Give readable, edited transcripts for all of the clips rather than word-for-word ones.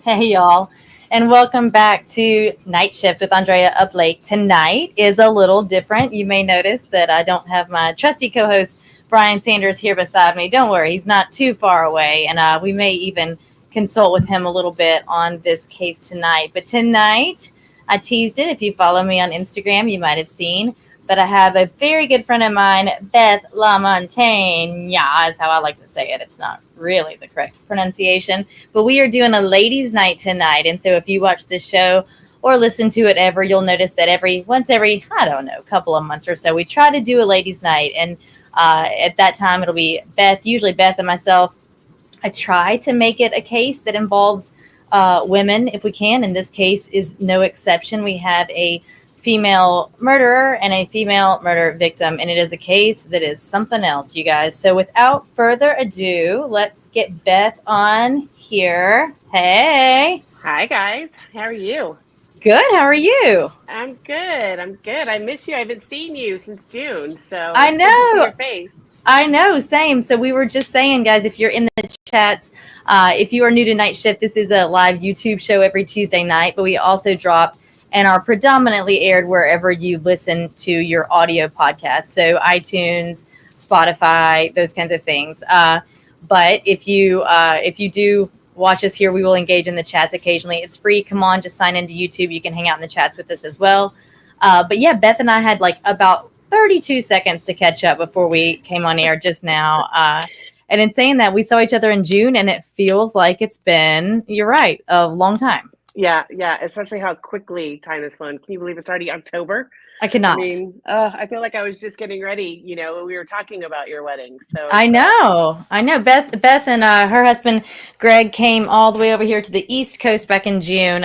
Hey, y'all, and welcome back to Nightshift with Andrea Up Late. Tonight is a little different. You may notice that I don't have my trusty co-host Brian Sanders here beside me. Don't worry, he's not too far away, and we may even consult with him a little bit on this case tonight. But tonight, I teased it. If you follow me on Instagram, you might have seen. But I have a very good friend of mine, Beth Lamontagne. Yeah, is how I like to say it. It's not really the correct pronunciation. But we are doing a ladies' night tonight. And so if you watch this show or listen to it ever, you'll notice that once every, I don't know, couple of months or so, we try to do a ladies' night. And at that time, it'll be Beth, usually Beth and myself. I try to make it a case that involves women if we can. And this case is no exception. We have a female murderer and a female murder victim, and it is a case that is something else, you guys. So without further ado, let's get Beth on here. Hey. Hi, guys. How are you? Good. How are you? I'm good. I miss you. I haven't seen you since June, so I know. Good to see your face. I know, same. So we were just saying, guys, if you're in the chats, if you are new to Night Shift, this is a live YouTube show every Tuesday night, but we also drop and are predominantly aired wherever you listen to your audio podcasts. So iTunes, Spotify, those kinds of things. But if you do watch us here, we will engage in the chats occasionally. It's free. Come on, just sign into YouTube. You can hang out in the chats with us as well. But yeah, Beth and I had like about 32 seconds to catch up before we came on air just now. And in saying that, we saw each other in June, and it feels like it's been, you're right, a long time. Yeah, especially how quickly time has flown. Can you believe it's already October? I cannot. I mean, I feel like I was just getting ready, when we were talking about your wedding. So I know. Beth and her husband, Greg, came all the way over here to the East Coast back in June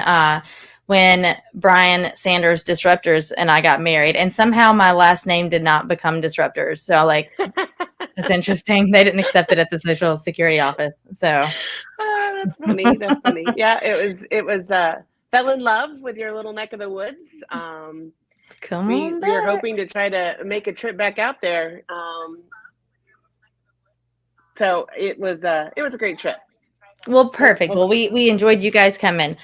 when Brian Sanders Disruptors and I got married. And somehow my last name did not become Disruptors. So, it's interesting. They didn't accept it at the Social Security office. So that's funny. That's funny. Yeah, it was fell in love with your little neck of the woods. We were hoping to try to make a trip back out there. So it was a great trip. Well, perfect. Well, we enjoyed you guys coming.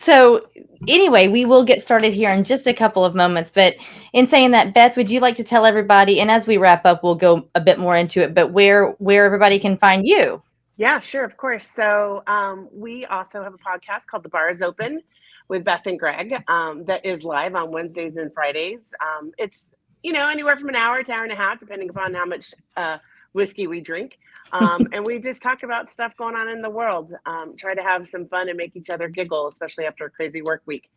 So anyway, we will get started here in just a couple of moments. But in saying that, Beth, would you like to tell everybody, and as we wrap up, we'll go a bit more into it, but where everybody can find you? Yeah, sure. Of course. So we also have a podcast called The Bar is Open with Beth and Greg that is live on Wednesdays and Fridays. It's, anywhere from an hour to hour and a half, depending upon how much whiskey we drink. And we just talk about stuff going on in the world, try to have some fun and make each other giggle, especially after a crazy work week.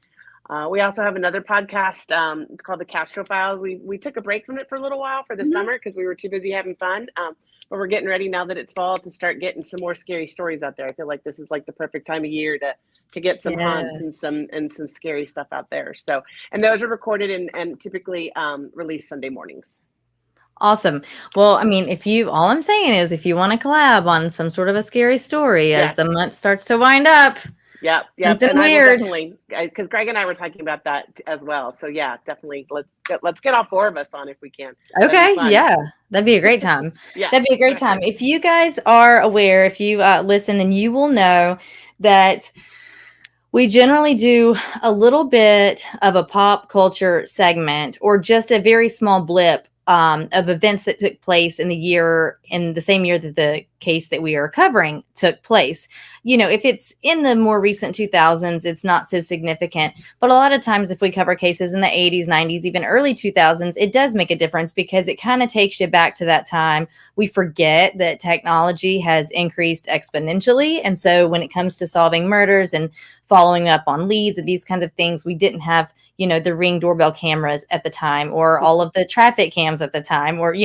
We also have another podcast. It's called The Castro Files. We took a break from it for a little while for the summer because we were too busy having fun. But we're getting ready now that it's fall to start getting some more scary stories out there. I feel like this is like the perfect time of year to get some hunts and some scary stuff out there. So, and those are recorded and typically released Sunday mornings. Awesome. Well, I mean, all I'm saying is if you want to collab on some sort of a scary story as the month starts to wind up. Yep. Something weird. Definitely, because Greg and I were talking about that as well. So yeah, definitely. Let's get all four of us on if we can. Okay. Yeah. That'd be a great time. That'd be a great time. If you guys are aware, if you listen, then you will know that we generally do a little bit of a pop culture segment or just a very small blip of events that took place in the same year that the case that we are covering took place. If it's in the more recent 2000s, it's not so significant. But a lot of times if we cover cases in the 80s, 90s, even early 2000s, it does make a difference because it kind of takes you back to that time. We forget that technology has increased exponentially. And so when it comes to solving murders and following up on leads and these kinds of things, we didn't have, the Ring doorbell cameras at the time or all of the traffic cams at the time or,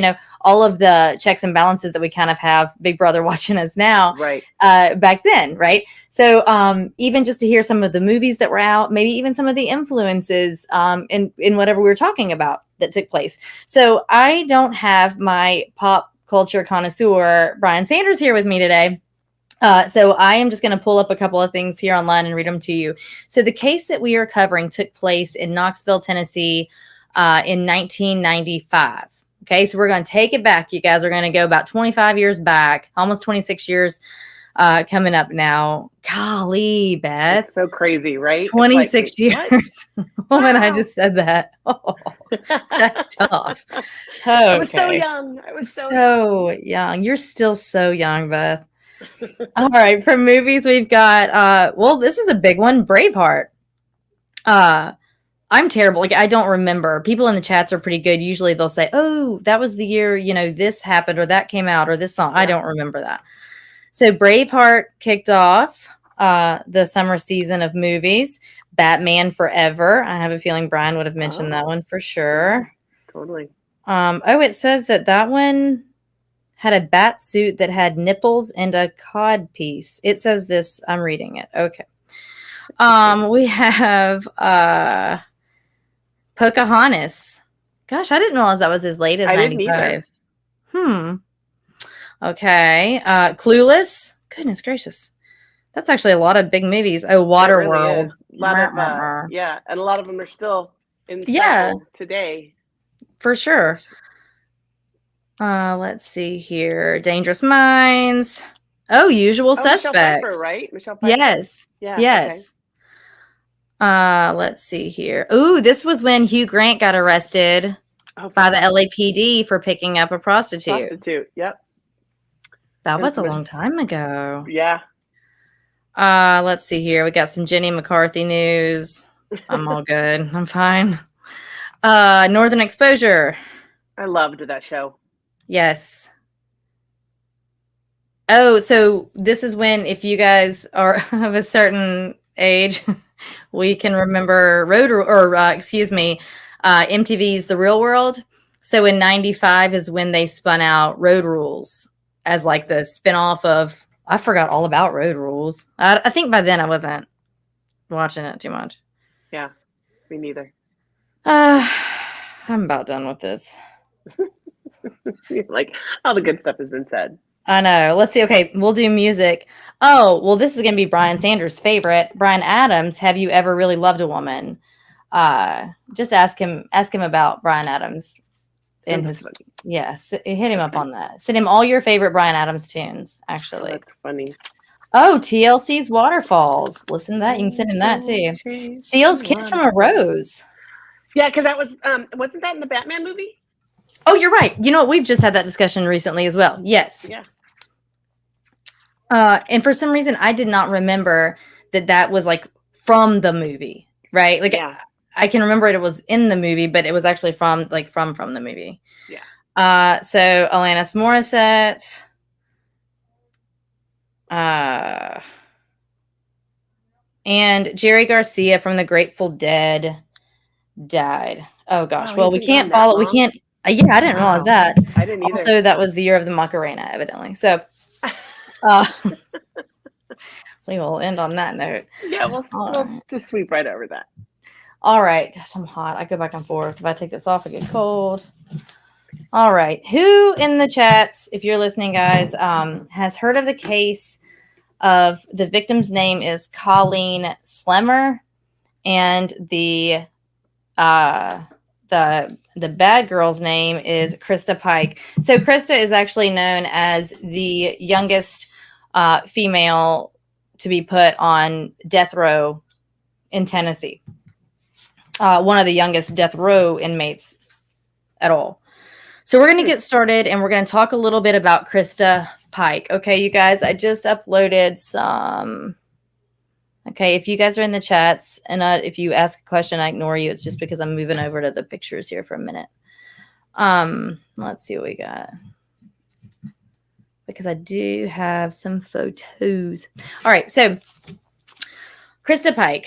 all of the checks and balances that we kind of have Big Brother watching us now back then. Right. So even just to hear some of the movies that were out, maybe even some of the influences in whatever we were talking about that took place. So I don't have my pop culture connoisseur, Brian Sanders, here with me today. So I am just going to pull up a couple of things here online and read them to you. So the case that we are covering took place in Knoxville, Tennessee in 1995. Okay, so we're going to take it back. You guys are going to go about 25 years back, almost 26 years coming up now. Golly, Beth. It's so crazy, right? 26 years. Wow. When I just said that. Oh, that's tough. Okay. I was so young. I was so young. You're still so young, Beth. All right. For movies, we've got, well, this is a big one, Braveheart. I'm terrible. Like, I don't remember. People in the chats are pretty good. Usually they'll say, oh, that was the year, this happened or that came out or this song. Yeah. I don't remember that. So Braveheart kicked off the summer season of movies. Batman Forever. I have a feeling Brian would have mentioned that one for sure. Totally. It says that one had a bat suit that had nipples and a cod piece. It says this. I'm reading it. Okay. We have Pocahontas. Gosh, I didn't realize that was as late as 95. Okay. Clueless. Goodness gracious. That's actually a lot of big movies. Oh, Waterworld. Really a lot of, yeah, and a lot of them are still in today. For sure. Let's see here. Dangerous Minds. Oh, Usual Suspects. Michelle Pfeiffer, right? Michelle Pfeiffer. Yes. Yeah. Yes. Okay. Let's see here. Ooh, this was when Hugh Grant got arrested by the LAPD for picking up a prostitute. Yep. That was a long time ago. Yeah. Let's see here. We got some Jenny McCarthy news. I'm all good. I'm fine. Northern Exposure. I loved that show. Yes. Oh, so this is when, if you guys are of a certain age, we can remember MTV's The Real World. So in 95 is when they spun out Road Rules as like the spinoff of, I forgot all about Road Rules. I think by then I wasn't watching it too much. Yeah, me neither. I'm about done with this. Like, all the good stuff has been said. I know. Let's see. Okay, we'll do music. Oh, well, this is going to be Brian Sanders' favorite. Brian Adams, Have You Ever Really Loved a Woman? Just ask him about Brian Adams. Hit him up on that. Send him all your favorite Brian Adams tunes, actually. That's funny. Oh, TLC's Waterfalls. Listen to that. You can send him that, too. Seal's Kiss from a Rose. Yeah, because that was, wasn't that in the Batman movie? Oh, you're right. You know what? We've just had that discussion recently as well. Yes. Yeah. And for some reason, I did not remember that was like from the movie, right? Like, yeah. I can remember it was in the movie, but it was actually from the movie. Yeah. So Alanis Morissette. And Jerry Garcia from the Grateful Dead died. Oh gosh. Well, we can't follow. We can't. Yeah, I didn't realize that. I didn't either. Also, that was the year of the Macarena, evidently. So, we will end on that note. Yeah, we'll just sweep right over that. All right. Gosh, I'm hot. I go back and forth. If I take this off, I get cold. All right. Who in the chats, if you're listening, guys, has heard of the case of the victim's name is Colleen Slemmer, and the bad girl's name is Christa Pike. So Christa is actually known as the youngest female to be put on death row in Tennessee. One of the youngest death row inmates at all. So we're going to get started, and we're going to talk a little bit about Christa Pike. Okay, you guys, I just uploaded some. Okay, if you guys are in the chats, and if you ask a question, I ignore you. It's just because I'm moving over to the pictures here for a minute. Let's see what we got. Because I do have some photos. All right, so Christa Pike.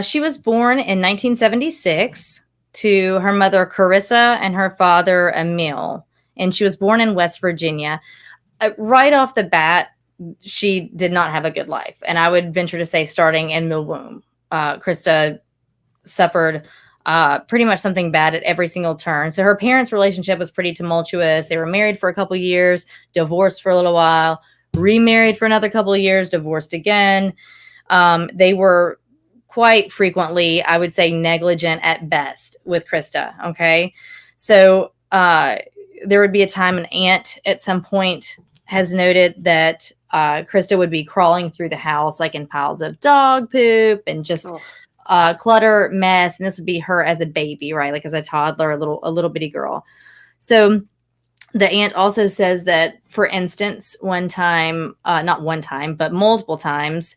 She was born in 1976 to her mother, Carissa, and her father, Emil. And she was born in West Virginia. Right off the bat, she did not have a good life. And I would venture to say starting in the womb, Christa suffered pretty much something bad at every single turn. So her parents' relationship was pretty tumultuous. They were married for a couple years, divorced for a little while, remarried for another couple of years, divorced again. They were quite frequently, I would say, negligent at best with Christa. Okay. So there would be a time an aunt at some point has noted that Christa would be crawling through the house like in piles of dog poop and just clutter, mess. And this would be her as a baby, right? Like as a toddler, a little bitty girl. So the aunt also says that, for instance, one time, not one time, but multiple times,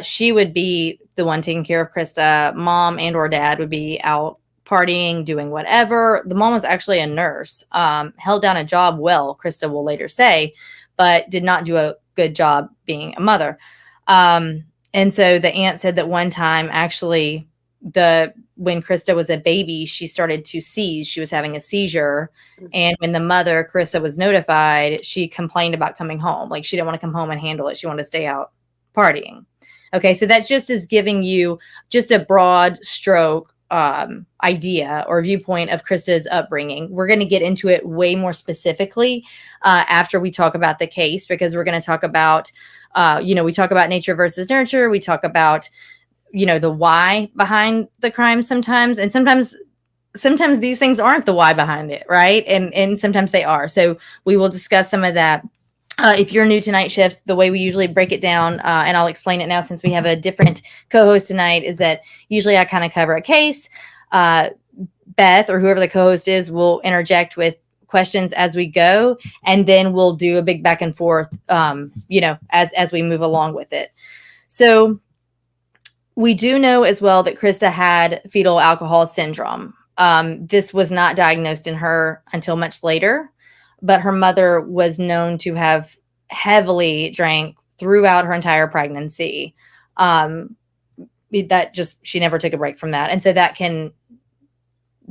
she would be the one taking care of Christa. Mom and or dad would be out partying, doing whatever. The mom was actually a nurse, held down a job well, Christa will later say, but did not do a good job being a mother. And so the aunt said that one time, actually, when Christa was a baby, she started to seize. She was having a seizure. And when the mother, Christa, was notified, she complained about coming home. Like she didn't want to come home and handle it. She wanted to stay out partying. Okay, so that's just as giving you just a broad stroke idea or viewpoint of Christa's upbringing. We're going to get into it way more specifically after we talk about the case, because we're going to talk about, we talk about nature versus nurture. We talk about, the why behind the crime sometimes. And sometimes these things aren't the why behind it, right? And sometimes they are. So we will discuss some of that. If you're new to Night Shift, the way we usually break it down, and I'll explain it now since we have a different co-host tonight, is that usually I kind of cover a case. Beth, or whoever the co-host is, will interject with questions as we go, and then we'll do a big back and forth, as we move along with it. So we do know as well that Christa had fetal alcohol syndrome. This was not diagnosed in her until much later, but her mother was known to have heavily drank throughout her entire pregnancy. She never took a break from that. And so that can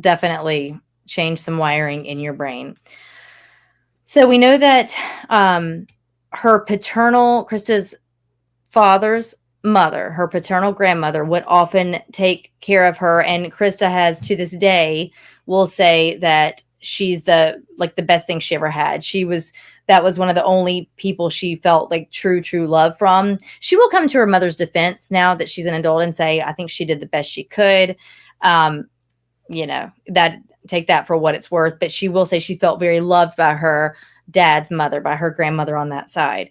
definitely change some wiring in your brain. So we know that Christa's father's mother, her paternal grandmother, would often take care of her. And Christa has, to this day, will say that she's the best thing she ever had. That was one of the only people she felt like true love from. She will come to her mother's defense now that she's an adult and say, I think she did the best she could. Take that for what it's worth. But she will say she felt very loved by her dad's mother, by her grandmother on that side.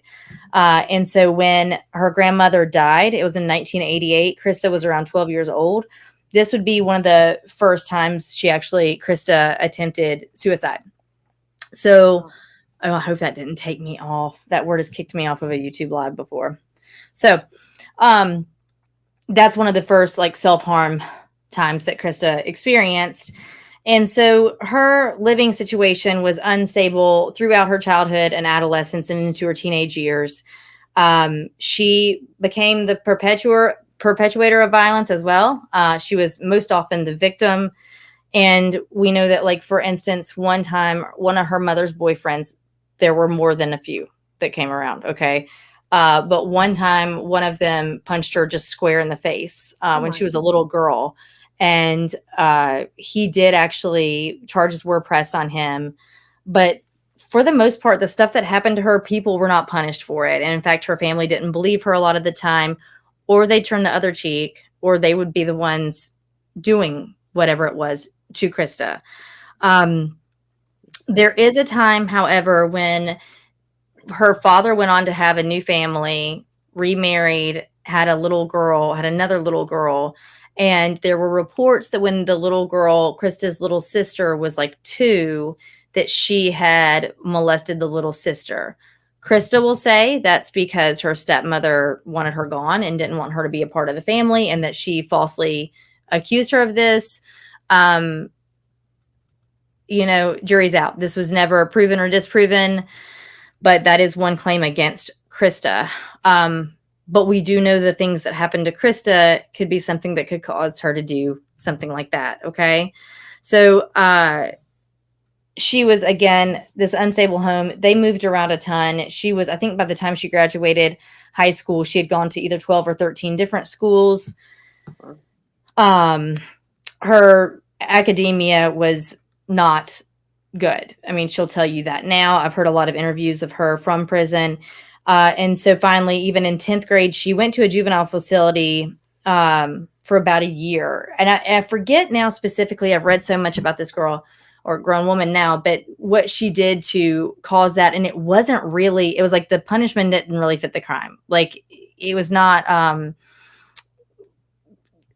And so when her grandmother died, it was in 1988. Christa was around 12 years old. This would be one of the first times Christa attempted suicide. So I hope that didn't take me off. That word has kicked me off of a YouTube live before. So that's one of the first self-harm times that Christa experienced. And so her living situation was unstable throughout her childhood and adolescence and into her teenage years. She became the perpetuator of violence as well. She was most often the victim. And we know that, for instance, one time, one of her mother's boyfriends, there were more than a few that came around. Okay. But one time, one of them punched her just square in the face when she was a little girl. And he did charges were pressed on him. But for the most part, the stuff that happened to her, people were not punished for it. And in fact, her family didn't believe her a lot of the time, or they turned the other cheek, or they would be the ones doing whatever it was to Christa. There is a time, however, when her father went on to have a new family, remarried, had another little girl. And there were reports that when the little girl, Christa's little sister, was 2, that she had molested the little sister. Christa will say that's because her stepmother wanted her gone and didn't want her to be a part of the family, and that she falsely accused her of this. Jury's out. This was never proven or disproven, but that is one claim against Christa. But we do know the things that happened to Christa could be something that could cause her to do something like that. Okay. So, she was, again, this unstable home. They moved around a ton. She was, I think by the time she graduated high school, she had gone to either 12 or 13 different schools. Her academia was not good. I mean, she'll tell you that now. I've heard a lot of interviews of her from prison. And so finally, even in 10th grade, she went to a juvenile facility for about a year. And I forget now specifically, I've read so much about this girl, or grown woman now, but what she did to cause that. And it wasn't really, it was like the punishment didn't really fit the crime. Like it was not,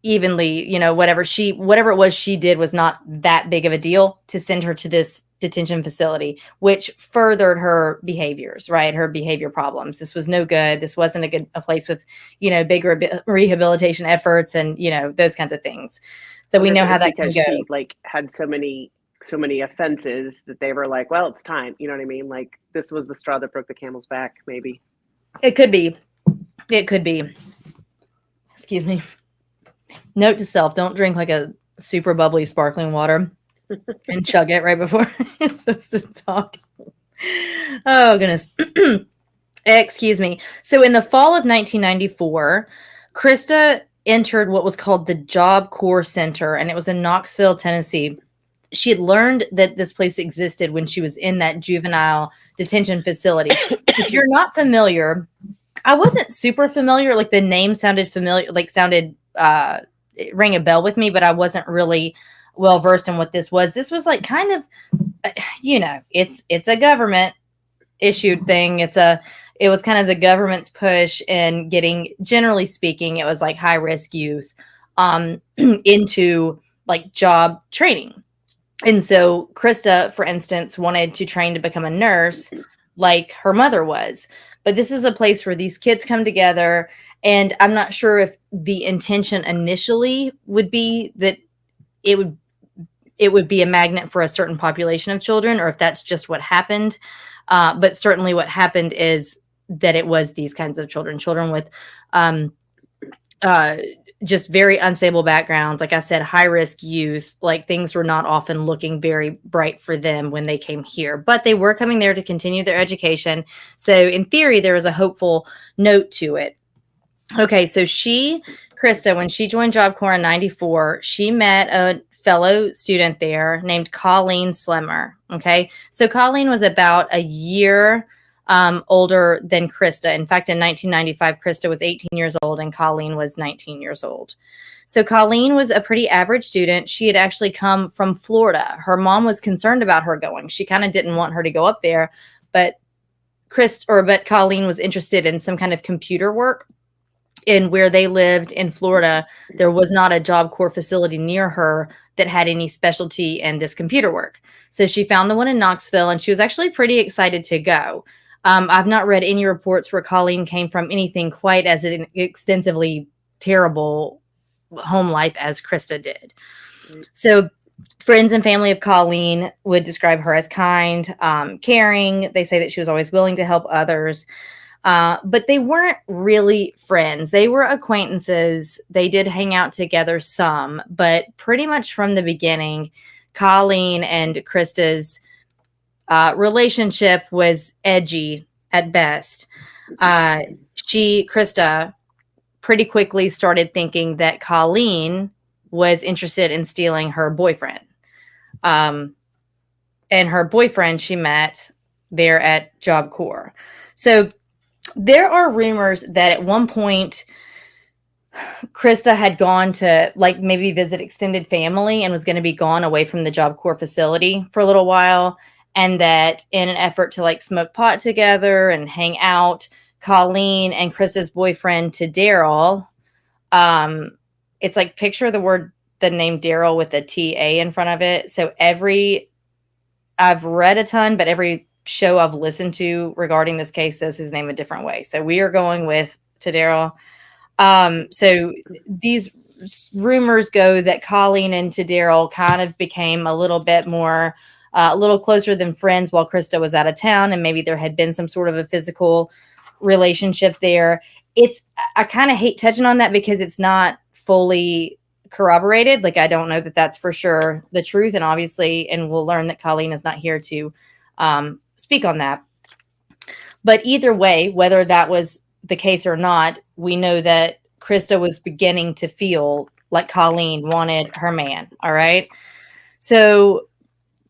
evenly, you know, whatever it was she did was not that big of a deal to send her to this detention facility, which furthered her behaviors, right? Her behavior problems. This was no good. This wasn't a place with, you know, big rehabilitation efforts and, you know, those kinds of things. So we know how that can go. She like had so many offenses that they were like, well, it's time. You know what I mean? Like this was the straw that broke the camel's back, maybe. It could be. Excuse me. Note to self, don't drink like a super bubbly sparkling water and chug it right before it's supposed to talk. Oh, goodness. Excuse me. So in the fall of 1994, Christa entered what was called the Job Corps Center, and it was in Knoxville, Tennessee. She had learned that this place existed when she was in that juvenile detention facility. If you're not familiar, I wasn't super familiar. Like the name sounded familiar, like it rang a bell with me, but I wasn't really well versed in what this was. This was like kind of, you know, it's a government issued thing. It was kind of the government's push in getting, generally speaking, it was like high risk youth into like job training. And so Christa, for instance, wanted to train to become a nurse like her mother was. But this is a place where these kids come together, and I'm not sure if the intention initially would be that it would be a magnet for a certain population of children, or if that's just what happened. But certainly what happened is that it was these kinds of children with just very unstable backgrounds. Like I said, high risk youth, like things were not often looking very bright for them when they came here, but they were coming there to continue their education. So in theory, there was a hopeful note to it. Okay. So Christa, when she joined Job Corps in 94, she met a fellow student there named Colleen Slemmer. Okay. So Colleen was about a year older than Christa. In fact, in 1995, Christa was 18 years old and Colleen was 19 years old. So Colleen was a pretty average student. She had actually come from Florida. Her mom was concerned about her going. She kind of didn't want her to go up there, but Colleen was interested in some kind of computer work. And where they lived in Florida, there was not a Job Corps facility near her that had any specialty in this computer work. So she found the one in Knoxville, and she was actually pretty excited to go. I've not read any reports where Colleen came from anything quite as an extensively terrible home life as Christa did. So friends and family of Colleen would describe her as kind, caring. They say that she was always willing to help others. But they weren't really friends. They were acquaintances. They did hang out together some, but pretty much from the beginning, Colleen and Christa's relationship was edgy at best. Christa pretty quickly started thinking that Colleen was interested in stealing her boyfriend. And her boyfriend she met there at Job Corps. So there are rumors that at one point Christa had gone to like maybe visit extended family and was going to be gone away from the Job Corps facility for a little while. And that in an effort to like smoke pot together and hang out, Colleen and Christa's boyfriend Daryl, it's like picture the name Daryl with a T-A in front of it. So I've read a ton, but every show I've listened to regarding this case says his name a different way. So we are going with Daryl. So these rumors go that Colleen and Daryl kind of became a little bit more, a little closer than friends while Christa was out of town, and maybe there had been some sort of a physical relationship there. I kind of hate touching on that because it's not fully corroborated. Like, I don't know that that's for sure the truth. And obviously, and we'll learn that Colleen is not here to speak on that. But either way, whether that was the case or not, we know that Christa was beginning to feel like Colleen wanted her man. All right. So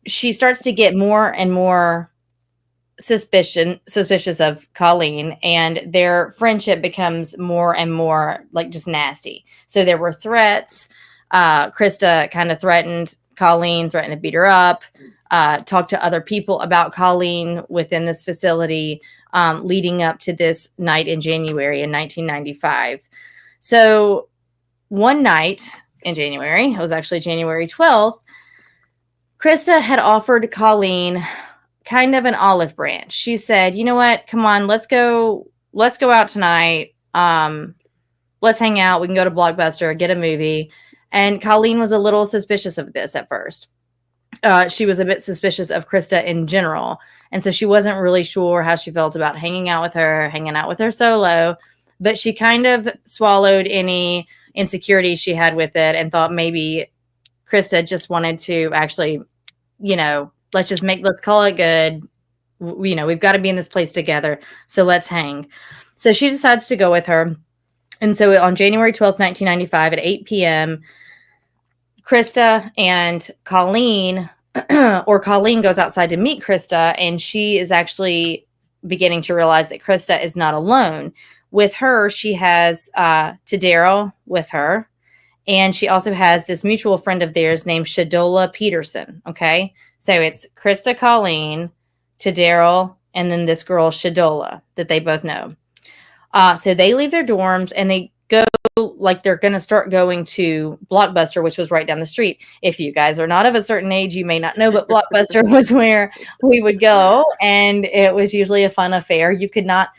she starts to get more and more suspicious of Colleen, and their friendship becomes more and more like just nasty. So there were threats. Christa kind of threatened Colleen, threatened to beat her up, talked to other people about Colleen within this facility, leading up to this night in January in 1995. So one night in January, it was actually January 12th, Christa had offered Colleen kind of an olive branch. She said, you know what, come on, let's go out tonight. Let's hang out. We can go to Blockbuster, get a movie. And Colleen was a little suspicious of this at first. She was a bit suspicious of Christa in general. And so she wasn't really sure how she felt about hanging out with her solo. But she kind of swallowed any insecurity she had with it and thought maybe Christa just wanted to actually, let's call it good. We've got to be in this place together. So let's hang. So she decides to go with her. And so on January 12th, 1995 at 8 p.m., Christa and Colleen, or Colleen goes outside to meet Christa, and she is actually beginning to realize that Christa is not alone. With her, she has Tadero with her, and she also has this mutual friend of theirs named Shadola Peterson, okay? So it's Christa, Colleen, Tadero, and then this girl, Shadola, that they both know. So they leave their dorms and they go, like they're going to start going to Blockbuster, which was right down the street. If you guys are not of a certain age, you may not know, but Blockbuster was where we would go. And it was usually a fun affair. You could not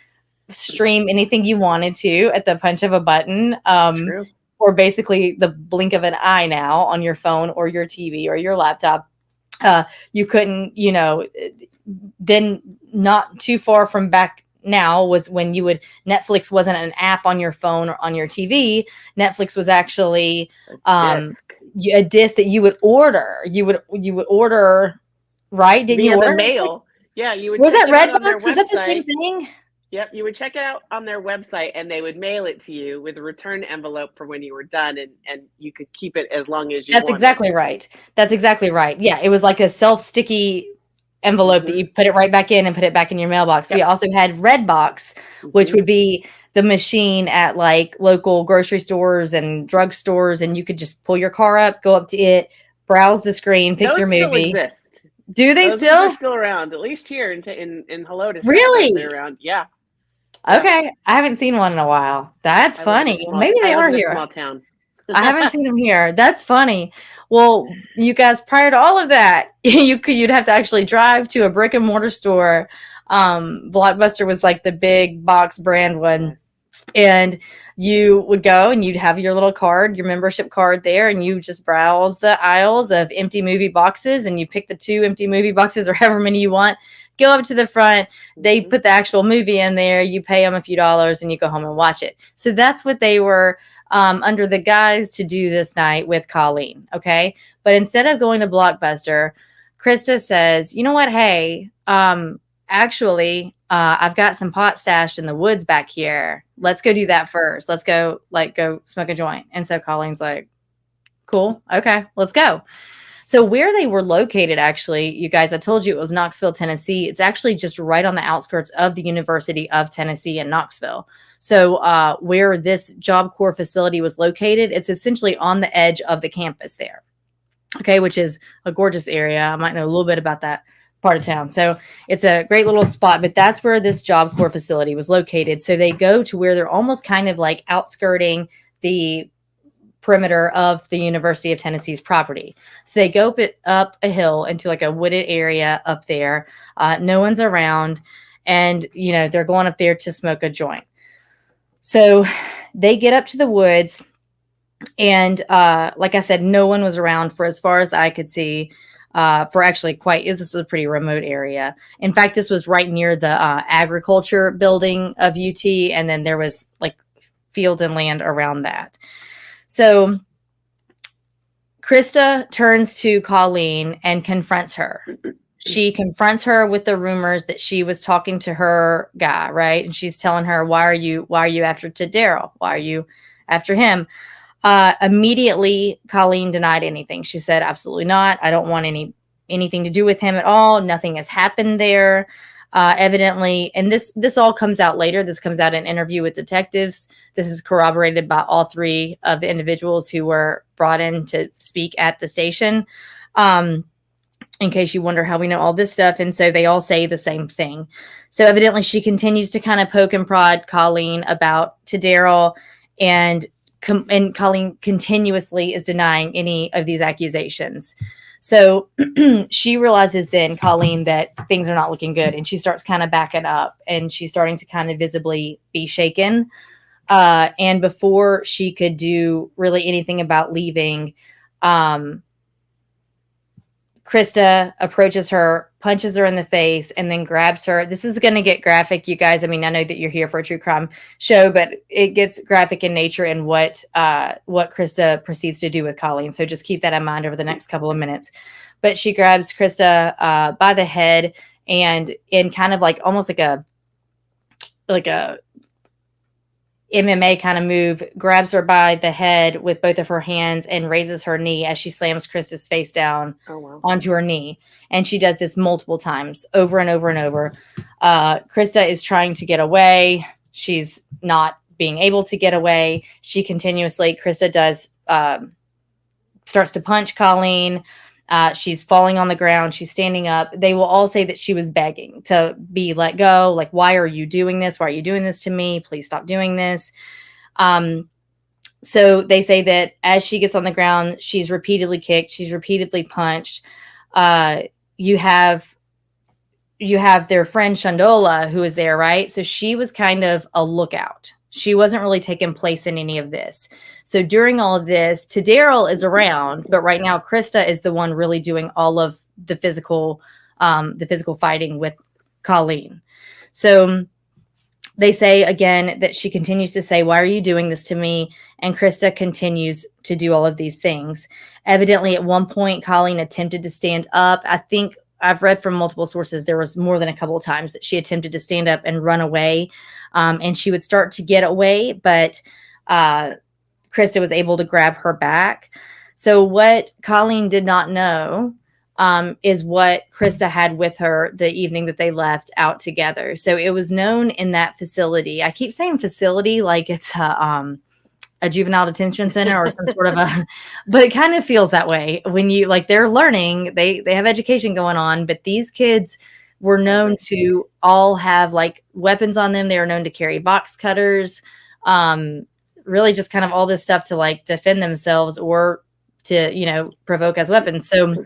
stream anything you wanted to at the punch of a button, or basically the blink of an eye now on your phone or your TV or your laptop. You couldn't, then not too far from back now was when Netflix wasn't an app on your phone or on your TV. Netflix was actually a disc that you would order. You would order, right? Didn't you order the mail? Yeah, you would. Was that Redbox? Was that the same thing? Yep, you would check it out on their website, and they would mail it to you with a return envelope for when you were done, and you could keep it as long as you wanted. That's exactly right. Yeah, it was like a self-sticky envelope that you put it right back in and put it back in your mailbox. Yep. We also had Redbox, which would be the machine at like local grocery stores and drugstores, and you could just pull your car up, go up to it, browse the screen, pick your movie. Those still exist. Do they Those still? Are still around, at least here in Helotes. Really? They're around. Yeah. Okay, I haven't seen one in a while. That's funny. Maybe they are here. Small town. I haven't seen them here. That's funny. Well, you guys, prior to all of that, you'd have to actually drive to a brick and mortar store. Blockbuster was like the big box brand one. And you would go and you'd have your little card, your membership card there, and you just browse the aisles of empty movie boxes, and you pick the 2 empty movie boxes or however many you want. Go up to the front. They put the actual movie in there. You pay them a few dollars and you go home and watch it. So that's what they were under the guise to do this night with Colleen. Okay. But instead of going to Blockbuster, Christa says, you know what? Hey, actually, I've got some pot stashed in the woods back here. Let's go do that first. Let's go smoke a joint. And so Colleen's like, cool. Okay, let's go. So where they were located, actually, you guys, I told you it was Knoxville, Tennessee. It's actually just right on the outskirts of the University of Tennessee in Knoxville. So where this Job Corps facility was located, it's essentially on the edge of the campus there. Okay, which is a gorgeous area. I might know a little bit about that part of town. So it's a great little spot, but that's where this Job Corps facility was located. So they go to where they're almost kind of like outskirting the perimeter of the University of Tennessee's property. So they go up a hill into like a wooded area up there. No one's around, and they're going up there to smoke a joint. So they get up to the woods, and like I said, no one was around for as far as I could see. For actually this is a pretty remote area. In fact, this was right near the agriculture building of UT, and then there was like fields and land around that. So Christa turns to Colleen and confronts her. She confronts her with the rumors that she was talking to her guy, right? And she's telling her, why are you after Tadero? Why are you after him? Immediately, Colleen denied anything. She said, absolutely not. I don't want anything to do with him at all. Nothing has happened there. Evidently, and this all comes out later. This comes out in an interview with detectives. This is corroborated by all 3 of the individuals who were brought in to speak at the station. In case you wonder how we know all this stuff. And so they all say the same thing. So evidently she continues to kind of poke and prod Colleen to Daryl, and Colleen continuously is denying any of these accusations. So she realizes then, Colleen, that things are not looking good, and she starts kind of backing up, and she's starting to kind of visibly be shaken. And before she could do really anything about leaving, Christa approaches her, punches her in the face, and then grabs her. This is going to get graphic, you guys. I mean, I know that you're here for a true crime show, but it gets graphic in nature in what Christa proceeds to do with Colleen. So just keep that in mind over the next couple of minutes. But she grabs Christa by the head, and in kind of like almost like a MMA kind of move, grabs her by the head with both of her hands and raises her knee as she slams Christa's face down onto her knee. And she does this multiple times, over and over and over. Christa is trying to get away. She's not being able to get away. Christa does, starts to punch Colleen. She's falling on the ground. She's standing up. They will all say that she was begging to be let go. Like, why are you doing this? Why are you doing this to me? Please stop doing this. So they say that as she gets on the ground, she's repeatedly kicked. She's repeatedly punched. You have their friend Shandola, who is there, right? So she was kind of a lookout. She wasn't really taking place in any of this. So during all of this, Daryl is around, but right now Christa is the one really doing all of the physical fighting with Colleen. So they say again that she continues to say, "Why are you doing this to me?" And Christa continues to do all of these things. Evidently, at one point, Colleen attempted to stand up. I think I've read from multiple sources, there was more than a couple of times that she attempted to stand up and run away. And she would start to get away, but Christa was able to grab her back. So what Colleen did not know is what Christa had with her the evening that they left out together. So it was known in that facility. I keep saying facility like it's a juvenile detention center or some sort of but it kind of feels that way when you they're learning, they have education going on, but these kids were known to all have weapons on them. They were known to carry box cutters, really just kind of all this stuff to defend themselves or to, provoke as weapons. So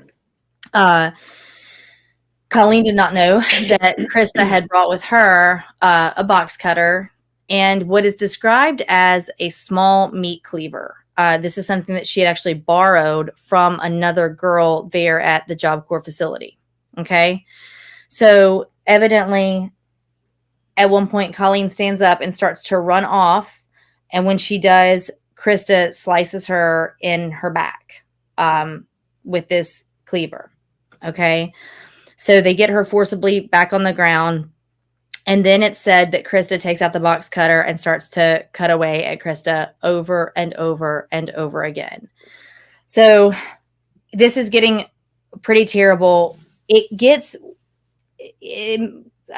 Colleen did not know that Christa had brought with her a box cutter and what is described as a small meat cleaver. This is something that she had actually borrowed from another girl there at the Job Corps facility. Okay. So evidently at one point, Colleen stands up and starts to run off. And when she does, Christa slices her in her back with this cleaver. Okay. So they get her forcibly back on the ground. And then it's said that Christa takes out the box cutter and starts to cut away at Christa over and over and over again. So this is getting pretty terrible. I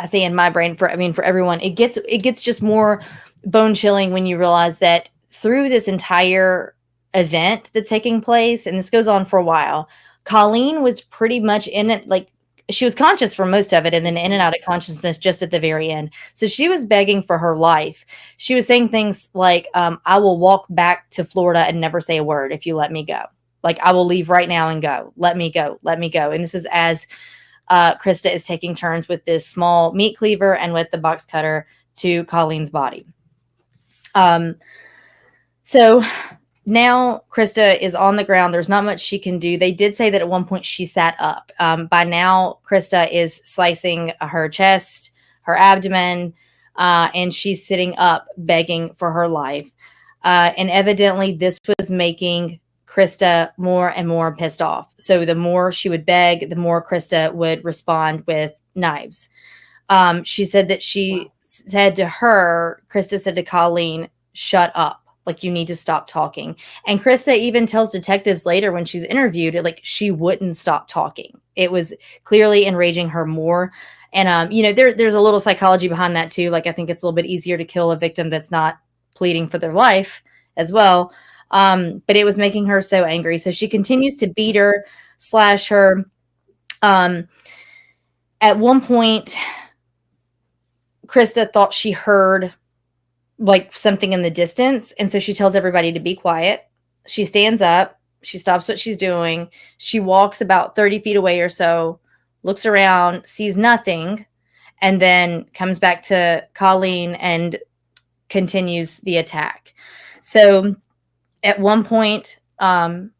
say in my brain, for everyone, it gets just more bone chilling when you realize that through this entire event that's taking place, and this goes on for a while, Colleen was pretty much in it, she was conscious for most of it and then in and out of consciousness just at the very end. So she was begging for her life. She was saying things like, I will walk back to Florida and never say a word if you let me go. I will leave right now and go. Let me go. Let me go. And this is as Christa is taking turns with this small meat cleaver and with the box cutter to Colleen's body. So now Christa is on the ground. There's not much she can do. They did say that at one point she sat up. By now, Christa is slicing her chest, her abdomen, and she's sitting up begging for her life. And evidently this was making Christa more and more pissed off. So the more she would beg, the more Christa would respond with knives. She said that Christa said to Colleen, "Shut up. You need to stop talking." And Christa even tells detectives later when she's interviewed, she wouldn't stop talking. It was clearly enraging her more. And, there's a little psychology behind that too. I think it's a little bit easier to kill a victim that's not pleading for their life as well. But it was making her so angry. So she continues to beat her. slash her. At one point, Christa thought she heard like something in the distance. And so she tells everybody to be quiet. She stands up. She stops what she's doing. She walks about 30 feet away or so, looks around, sees nothing, and then comes back to Colleen and continues the attack. So at one point, Daryl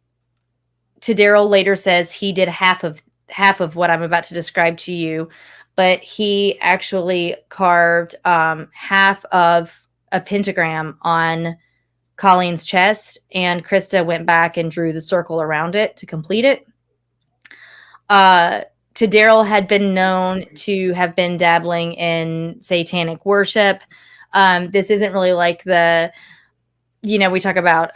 later says he did half of what I'm about to describe to you, but he actually carved half of a pentagram on Colleen's chest, and Christa went back and drew the circle around it to complete it. Daryl had been known to have been dabbling in satanic worship. This isn't really like the, we talk about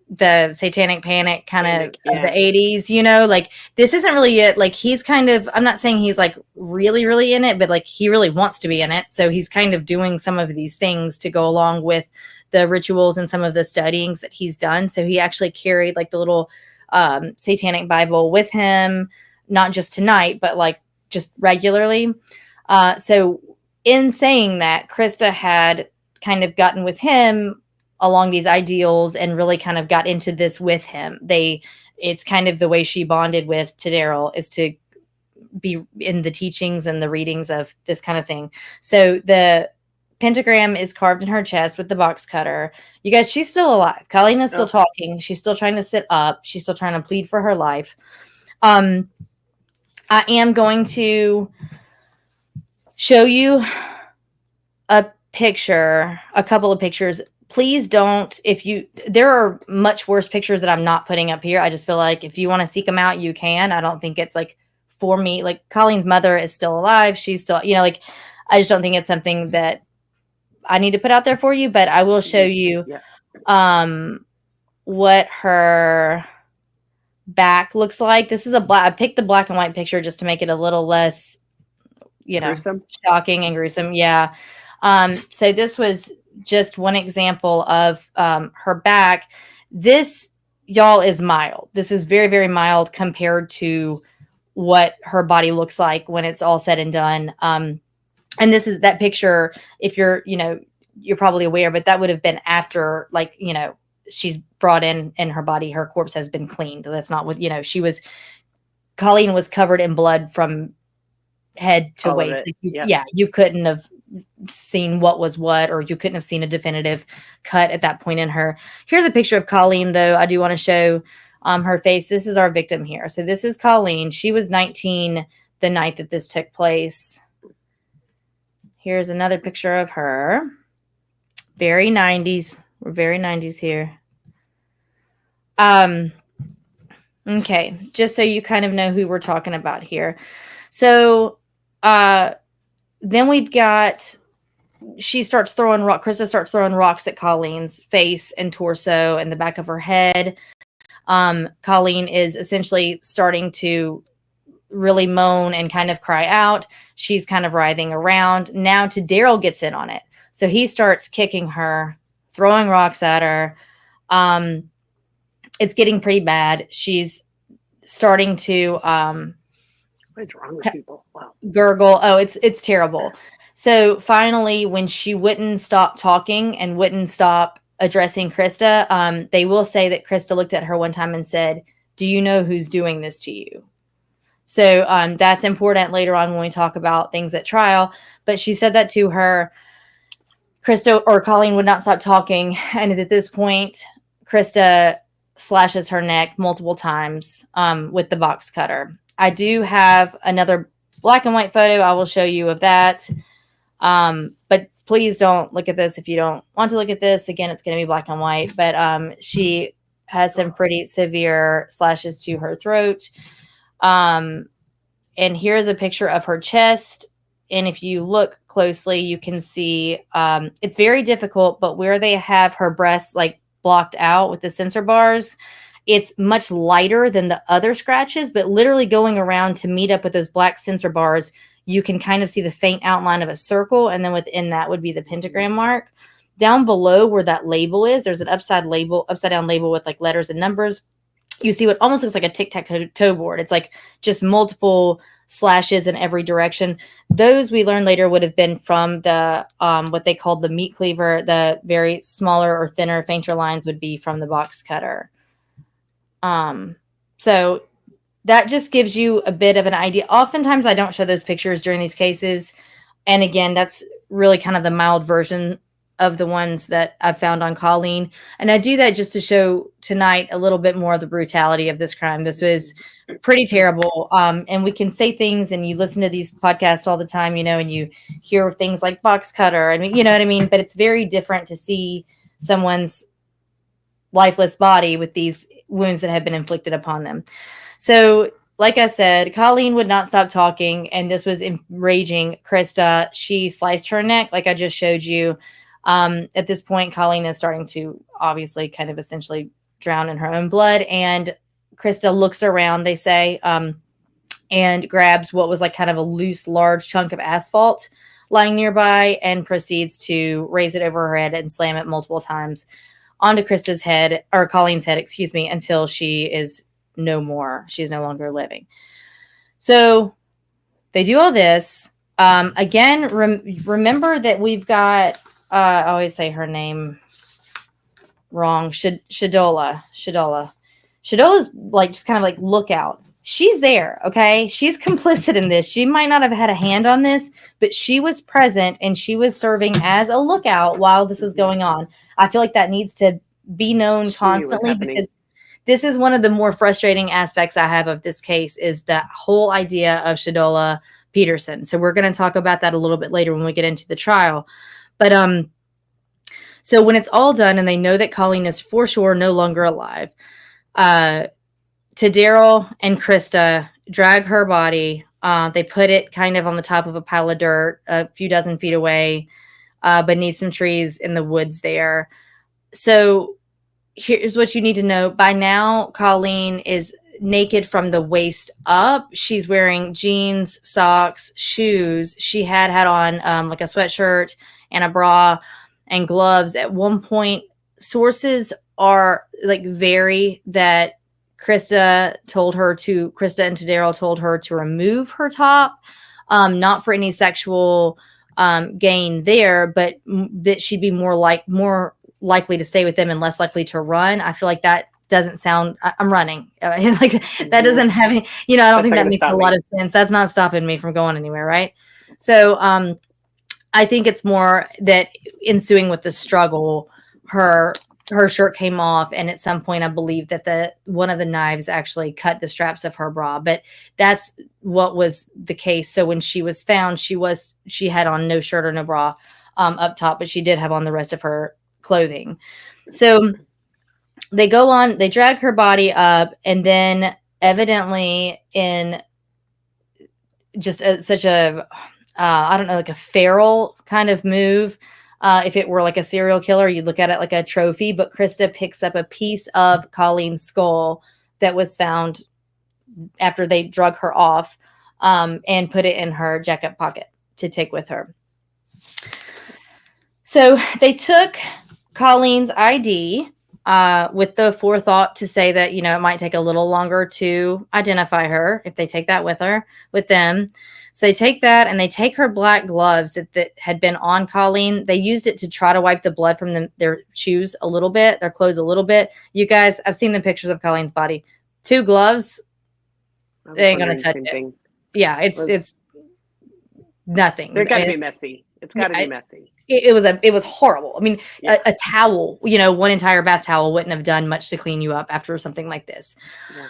the satanic panic kind of the 80s, like this isn't really it. Like he's kind of, I'm not saying he's like really, really in it, but like he really wants to be in it. So he's kind of doing some of these things to go along with the rituals and some of the studyings that he's done. So he actually carried like the little satanic Bible with him, not just tonight, but like just regularly. So in saying that, Christa had kind of gotten with him along these ideals and really kind of got into this with him. It's kind of the way she bonded with Daryl is to be in the teachings and the readings of this kind of thing. So the pentagram is carved in her chest with the box cutter. You guys, she's still alive. Colleen is still talking. She's still trying to sit up. She's still trying to plead for her life. I am going to show you a couple of pictures. Please don't, there are much worse pictures that I'm not putting up here. I just feel like if you want to seek them out, you can. I don't think it's like for me, like Colleen's mother is still alive. She's still, like, I just don't think it's something that I need to put out there for you, but I will show you, what her back looks like. This is I picked the black and white picture just to make it a little less, gruesome. Shocking and gruesome. Yeah. So this was just one example of her back. This, y'all, is mild. This is very, very mild compared to what her body looks like when it's all said and done. And this is that picture. If you're, you're probably aware, but that would have been after, like, she's brought in her body, her corpse has been cleaned. That's not what, Colleen was covered in blood from head to waist. Like you couldn't have seen what was what, or you couldn't have seen a definitive cut at that point in her. Here's a picture of Colleen, though. I do want to show her face. This is our victim here. So this is Colleen. She was 19 the night that this took place. Here's another picture of her. Very 90s. We're very 90s here. Okay, just so you kind of know who we're talking about here. So then we've got, Christa starts throwing rocks at Colleen's face and torso and the back of her head. Colleen is essentially starting to really moan and kind of cry out. She's kind of writhing around. Now Daryl gets in on it. So he starts kicking her, throwing rocks at her. It's getting pretty bad. She's starting to what is wrong with people? Wow. Gurgle. Oh, it's terrible. So finally, when she wouldn't stop talking and wouldn't stop addressing Christa, they will say that Christa looked at her one time and said, "Do you know who's doing this to you?" So that's important later on when we talk about things at trial. But she said that to her. Christa or Colleen would not stop talking. And at this point, Christa slashes her neck multiple times with the box cutter. I do have another black and white photo I will show you of that. But please don't look at this if you don't want to look at this. Again, it's going to be black and white. But she has some pretty severe slashes to her throat. And here's a picture of her chest. And if you look closely, you can see it's very difficult, but where they have her breasts like blocked out with the sensor bars, it's much lighter than the other scratches, but literally going around to meet up with those black sensor bars, you can kind of see the faint outline of a circle. And then within that would be the pentagram mark. Down below where that label is, there's an upside down label with like letters and numbers. you see what almost looks like a tic-tac-toe board. It's like just multiple slashes in every direction. Those we learned later would have been from the what they called the meat cleaver. The very smaller or thinner, fainter lines would be from the box cutter. So that just gives you a bit of an idea. Oftentimes I don't show those pictures during these cases. And again, that's really kind of the mild version of the ones that I've found on Colleen. And I do that just to show tonight a little bit more of the brutality of this crime. This was pretty terrible. And we can say things, and you listen to these podcasts all the time, you know, and you hear things like box cutter. I mean, you know what I mean? But it's very different to see someone's lifeless body with these wounds that have been inflicted upon them. So like I said, Colleen would not stop talking, and this was enraging Christa. She sliced her neck, like I just showed you. At this point, Colleen is starting to obviously kind of essentially drown in her own blood, and Christa looks around, they say, and grabs what was like kind of a loose, large chunk of asphalt lying nearby and proceeds to raise it over her head and slam it multiple times onto Krista's head, or Colleen's head, excuse me, until she is no more. She is no longer living. So they do all this. Again, remember that we've got, I always say her name wrong, Shadola. Shadola's like just kind of like lookout. She's there, okay? She's complicit in this. She might not have had a hand on this, but she was present and she was serving as a lookout while this was going on. I feel like that needs to be known constantly, because this is one of the more frustrating aspects I have of this case, is the whole idea of Shadola Peterson. So we're going to talk about that a little bit later when we get into the trial. But so when it's all done and they know that Colleen is for sure no longer alive, Taddaryl and Christa drag her body. They put it kind of on the top of a pile of dirt a few dozen feet away, beneath some trees in the woods there. So here's what you need to know. By now, Colleen is naked from the waist up. She's wearing jeans, socks, shoes. She had on like a sweatshirt and a bra and gloves. At one point, sources are like vary that Christa and Taddaryl told her to remove her top, not for any sexual gain there, but that she'd be more likely to stay with them and less likely to run. I feel like that doesn't sound, I'm running. Like that doesn't have any, you know, I don't think that makes a lot of sense. That's not stopping me from going anywhere. Right. So, I think it's more that ensuing with the struggle, her shirt came off, and at some point I believe that one of the knives actually cut the straps of her bra, but that's what was the case. So when she was found, she had on no shirt or no bra up top, but she did have on the rest of her clothing. So they go on, they drag her body up, and then evidently in just such a I don't know, like a feral kind of move. If it were like a serial killer, you'd look at it like a trophy, but Christa picks up a piece of Colleen's skull that was found after they drug her off, and put it in her jacket pocket to take with her. So they took Colleen's ID, with the forethought to say that, you know, it might take a little longer to identify her if they take that with them. So they take that, and they take her black gloves that had been on Colleen. They used it to try to wipe the blood from their shoes a little bit, their clothes a little bit. You guys, I've seen the pictures of Colleen's body. 2 gloves, they ain't going to touch it. Yeah, it's nothing. They're got to be messy. It's got to be messy. It was horrible. I mean, yeah. a towel, you know, one entire bath towel wouldn't have done much to clean you up after something like this.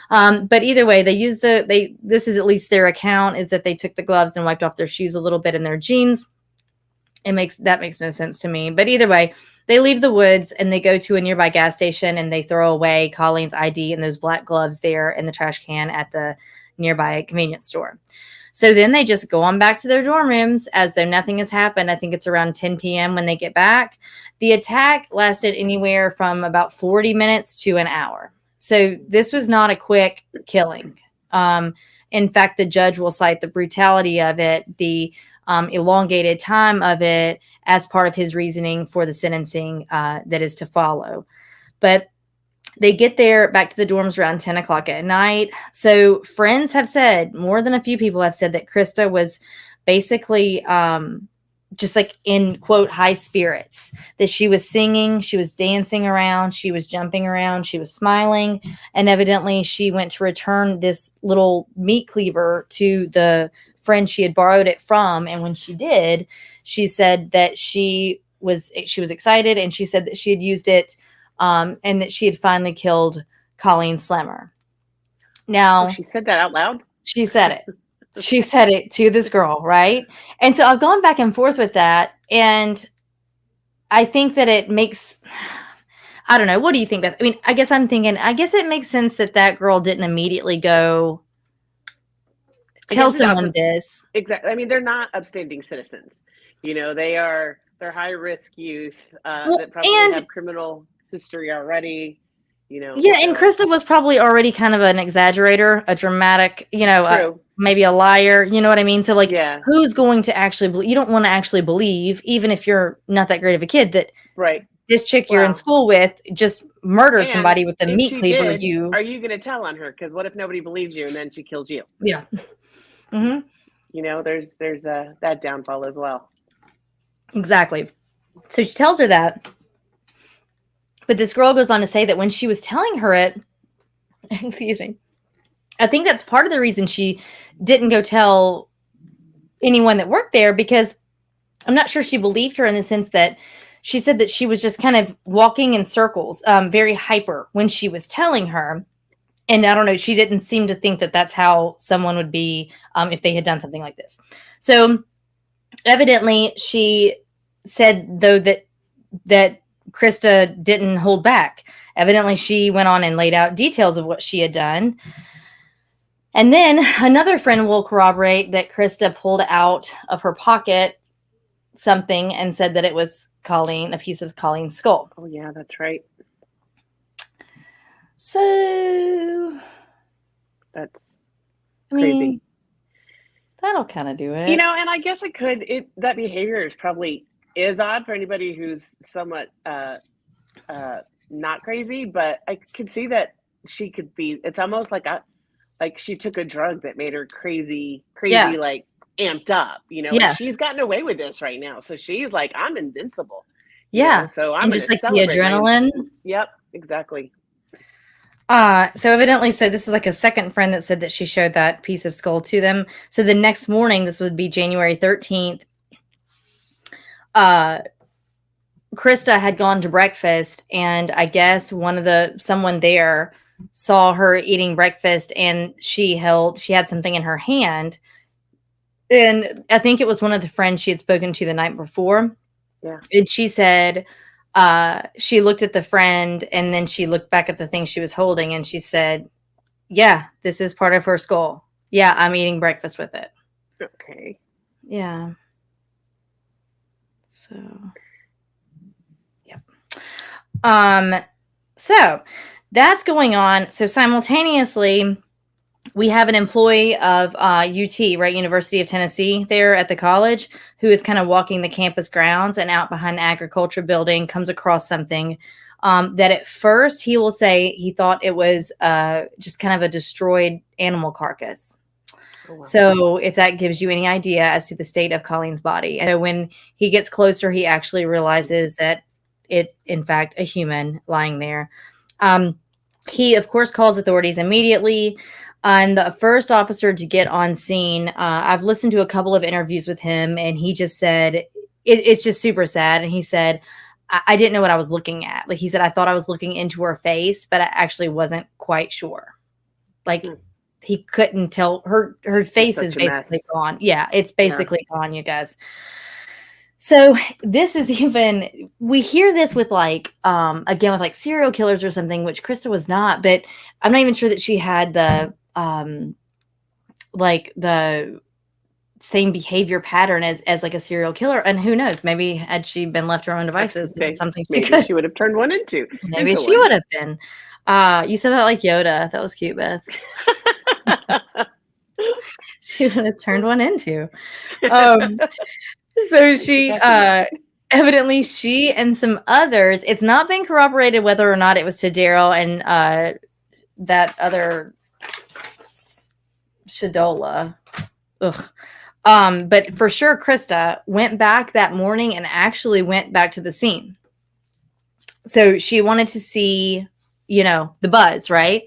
Yeah. But either way, they use this is at least their account, is that they took the gloves and wiped off their shoes a little bit in their jeans. That makes no sense to me. But either way, they leave the woods and they go to a nearby gas station, and they throw away Colleen's ID and those black gloves there in the trash can at the nearby convenience store. So then they just go on back to their dorm rooms as though nothing has happened. I think it's around 10 p.m. when they get back. The attack lasted anywhere from about 40 minutes to an hour. So this was not a quick killing. In fact, the judge will cite the brutality of it, the elongated time of it, as part of his reasoning for the sentencing that is to follow. But They get there back to the dorms around 10 o'clock at night. So friends have said, more than a few people have said, that Christa was basically just like in quote high spirits, that she was singing, she was dancing around, she was jumping around, she was smiling, and evidently she went to return this little meat cleaver to the friend she had borrowed it from. And when she did, she said that she was excited, and she said that she had used it and that she had finally killed Colleen Slemmer. Now, she said that out loud? She said it. She said it to this girl, right? And so I've gone back and forth with that, and I think that it makes, I don't know, what do you think, Beth? I mean, I guess it makes sense that that girl didn't immediately go tell someone this. Exactly. I mean, they're not upstanding citizens. They're high-risk youth that probably have criminal history already. Yeah, and Christa was probably already kind of an exaggerator, a dramatic, maybe a liar. You know what I mean? So, who's going to actually believe? You don't want to actually believe, even if you're not that great of a kid, that this chick you're in school with just murdered somebody with the meat cleaver. Are you going to tell on her? Because what if nobody believes you and then she kills you? Yeah. Mm-hmm. There's that downfall as well. Exactly. So she tells her that. But this girl goes on to say that when she was telling her it, excuse me, I think that's part of the reason she didn't go tell anyone that worked there, because I'm not sure she believed her, in the sense that she said that she was just kind of walking in circles, very hyper when she was telling her. And I don't know, she didn't seem to think that that's how someone would be if they had done something like this. So evidently she said, though, that Christa didn't hold back. Evidently, she went on and laid out details of what she had done. And then another friend will corroborate that Christa pulled out of her pocket something and said that it was a piece of Colleen's skull. Oh, yeah, that's right. So that's crazy. That'll kind of do it. And I guess that behavior is odd for anybody who's somewhat not crazy, but I could see that she could be. It's almost like she took a drug that made her crazy, like amped up. She's gotten away with this right now, so she's like, I'm invincible. So I'm just like the adrenaline. Yep, exactly. So evidently, this is like a second friend that said that she showed that piece of skull to them. So the next morning, this would be January 13th. Christa had gone to breakfast, and I guess someone there saw her eating breakfast, and she had something in her hand. And I think it was one of the friends she had spoken to the night before. Yeah. And she said, she looked at the friend, and then she looked back at the thing she was holding, and she said, yeah, this is part of her skull. Yeah, I'm eating breakfast with it. Okay. Yeah. So, yep. So that's going on. So simultaneously, we have an employee of UT, right, University of Tennessee, there at the college, who is kind of walking the campus grounds, and out behind the agriculture building comes across something that at first he will say he thought it was just kind of a destroyed animal carcass. Oh, wow. So if that gives you any idea as to the state of Colleen's body. And so when he gets closer, he actually realizes that it's, in fact, a human lying there. He, of course, calls authorities immediately. And the first officer to get on scene, I've listened to a couple of interviews with him, and he just said, it's just super sad. And he said, I didn't know what I was looking at. Like he said, I thought I was looking into her face, but I actually wasn't quite sure. Like he couldn't tell. Her face is basically gone. Yeah, it's basically gone, you guys. So this is we hear this with again, with serial killers or something, which Christa was not, but I'm not even sure that she had the same behavior pattern as like a serial killer. And who knows, maybe had she been left to her own devices, something she would have turned one into. Maybe she would have been. You said that like Yoda. That was cute, Beth. She would have turned one into. So she evidently she and some others, it's not been corroborated whether or not it was to Daryl and that other Shadola. Ugh. But for sure, Christa went back that morning and actually went back to the scene. So she wanted to see, the buzz, right?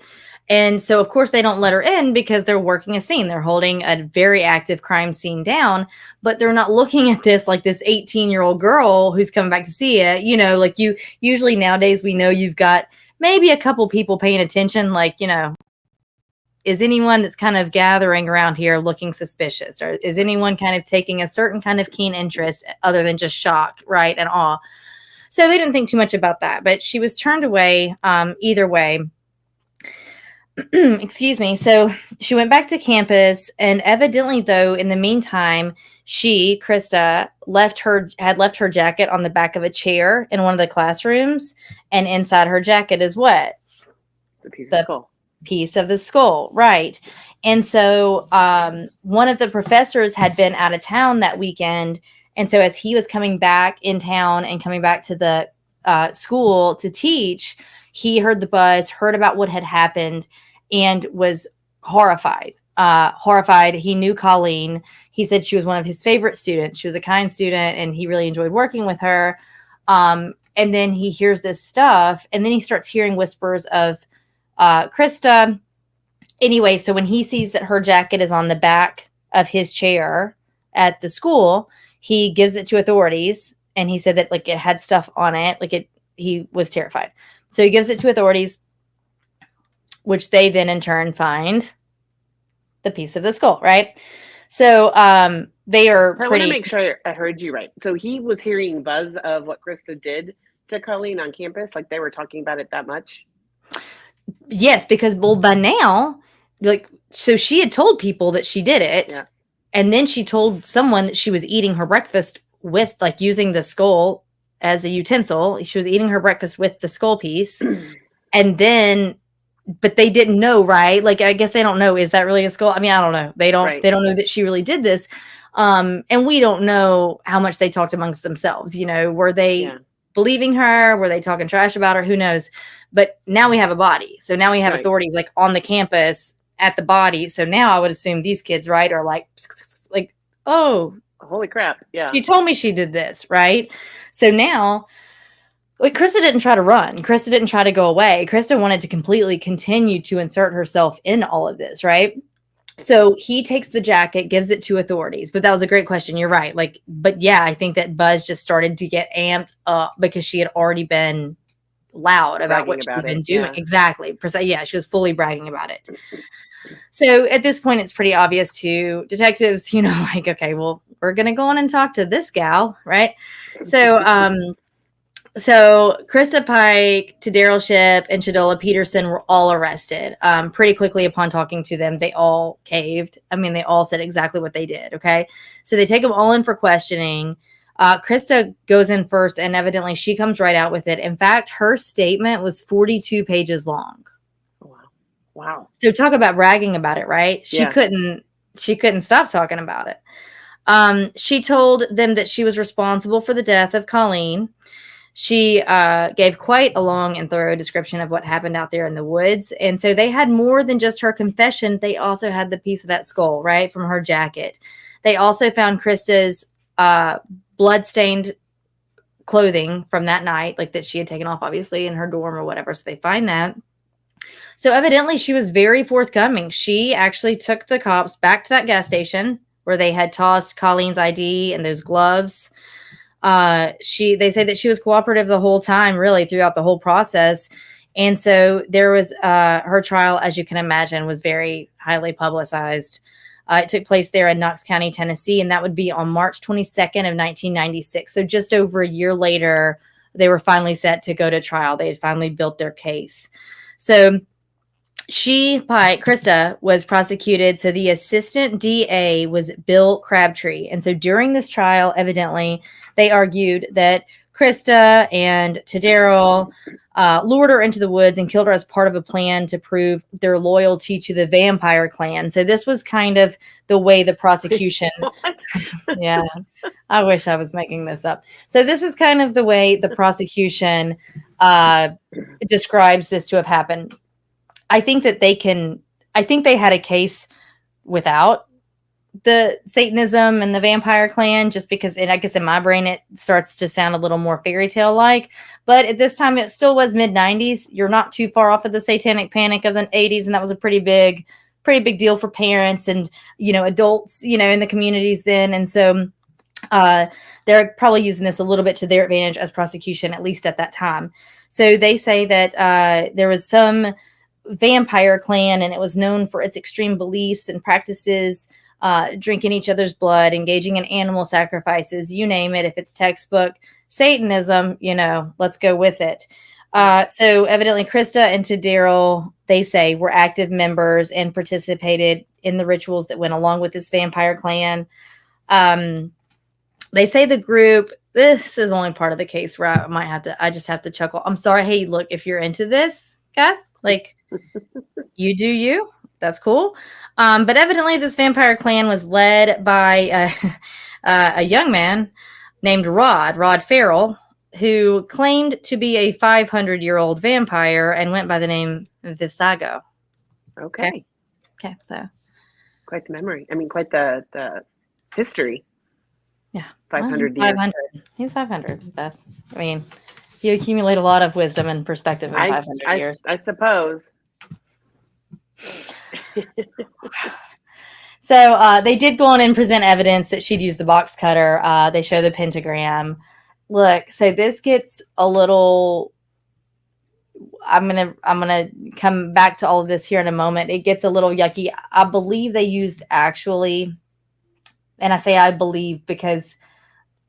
And so, of course, they don't let her in because they're working a scene. They're holding a very active crime scene down, but they're not looking at this like this 18-year-old girl who's coming back to see it. Like you usually nowadays, we know you've got maybe a couple people paying attention, like, is anyone that's kind of gathering around here looking suspicious? Or is anyone kind of taking a certain kind of keen interest other than just shock, right, and awe? So they didn't think too much about that, but she was turned away either way. Excuse me. So she went back to campus, and evidently, though, in the meantime, Christa, had left her jacket on the back of a chair in one of the classrooms, and inside her jacket is what? The piece of skull. Piece of the skull, right? And so one of the professors had been out of town that weekend. And so as he was coming back in town and coming back to the school to teach, he heard the buzz, heard about what had happened, and was horrified. He knew Colleen. He said she was one of his favorite students. She was a kind student, and he really enjoyed working with her. And then he hears this stuff, and then he starts hearing whispers of Christa. Anyway, so when he sees that her jacket is on the back of his chair at the school, he gives it to authorities, and he said that like it had stuff on it, he was terrified. So he gives it to authorities, which they then in turn find the piece of the skull, right? So they are I want to make sure I heard you right. So he was hearing buzz of what Christa did to Colleen on campus, like they were talking about it that much? Yes, because by now, so she had told people that she did it. Yeah. And then she told someone that she was eating her breakfast with, using the skull as a utensil. She was eating her breakfast with the skull piece. And then, but they didn't know, right? I guess they don't know. Is that really a skull? I mean, I don't know. They don't know that she really did this. And we don't know how much they talked amongst themselves. Were they believing her? Were they talking trash about her? Who knows? But now we have a body. So now we have authorities on the campus at the body. So now I would assume these kids, right, are like, oh, holy crap. Yeah. She told me she did this, right? So now, Christa didn't try to run. Christa didn't try to go away. Christa wanted to completely continue to insert herself in all of this, right? So he takes the jacket, gives it to authorities. But that was a great question. You're right. But yeah, I think that Buzz just started to get amped up because she had already been loud about what she'd been doing. Yeah. Exactly. Yeah, she was fully bragging about it. So at this point, it's pretty obvious to detectives, okay, well, we're going to go on and talk to this gal, right? So, Christa Pike, Daryl Shipp, and Shadola Peterson were all arrested. Pretty quickly upon talking to them, they all caved. I mean, they all said exactly what they did, okay? So they take them all in for questioning. Christa goes in first, and evidently she comes right out with it. In fact, her statement was 42 pages long. Wow. So talk about bragging about it, right? She couldn't stop talking about it. She told them that she was responsible for the death of Colleen. She gave quite a long and thorough description of what happened out there in the woods. And so they had more than just her confession. They also had the piece of that skull, right, from her jacket. They also found Christa's blood-stained clothing from that night, that she had taken off, obviously, in her dorm or whatever. So they find that. So evidently she was very forthcoming. She actually took the cops back to that gas station where they had tossed Colleen's ID and those gloves. They say that she was cooperative the whole time, really throughout the whole process. And so there was her trial, as you can imagine, was very highly publicized. It took place there in Knox County, Tennessee, and that would be on March 22nd of 1996. So just over a year later, they were finally set to go to trial. They had finally built their case. So Christa was prosecuted. So the assistant DA was Bill Crabtree. And so during this trial, evidently, they argued that Christa and Tadero lured her into the woods and killed her as part of a plan to prove their loyalty to the vampire clan. So this was kind of the way the prosecution. Yeah, I wish I was making this up. So this is kind of the way the prosecution describes this to have happened. I think that they had a case without the Satanism and the vampire clan, just because I guess in my brain, it starts to sound a little more fairy tale like, but at this time it still was mid-90s. You're not too far off of the satanic panic of the 80s. And that was a pretty big deal for parents and, adults, in the communities then. And so they're probably using this a little bit to their advantage as prosecution, at least at that time. So they say that there was some vampire clan and it was known for its extreme beliefs and practices, drinking each other's blood, engaging in animal sacrifices, you name it. If it's textbook Satanism, let's go with it. So evidently Christa and Tadero, they say, were active members and participated in the rituals that went along with this vampire clan. They say the group, this is only part of the case where I just have to chuckle. I'm sorry. Hey, look, if you're into this, guys, like you do you. That's cool. But evidently this vampire clan was led by a young man named Rod Farrell, who claimed to be a 500-year-old vampire and went by the name Visago. Okay. So quite the memory. I mean, quite the history. Yeah. 500 years. 500. He's 500, Beth. I mean, you accumulate a lot of wisdom and perspective in 500 years. I suppose. So they did go on and present evidence that she'd used the box cutter. They show the pentagram. Look, so this gets a little. I'm gonna come back to all of this here in a moment. It gets a little yucky. I believe they used actually, and I say I believe because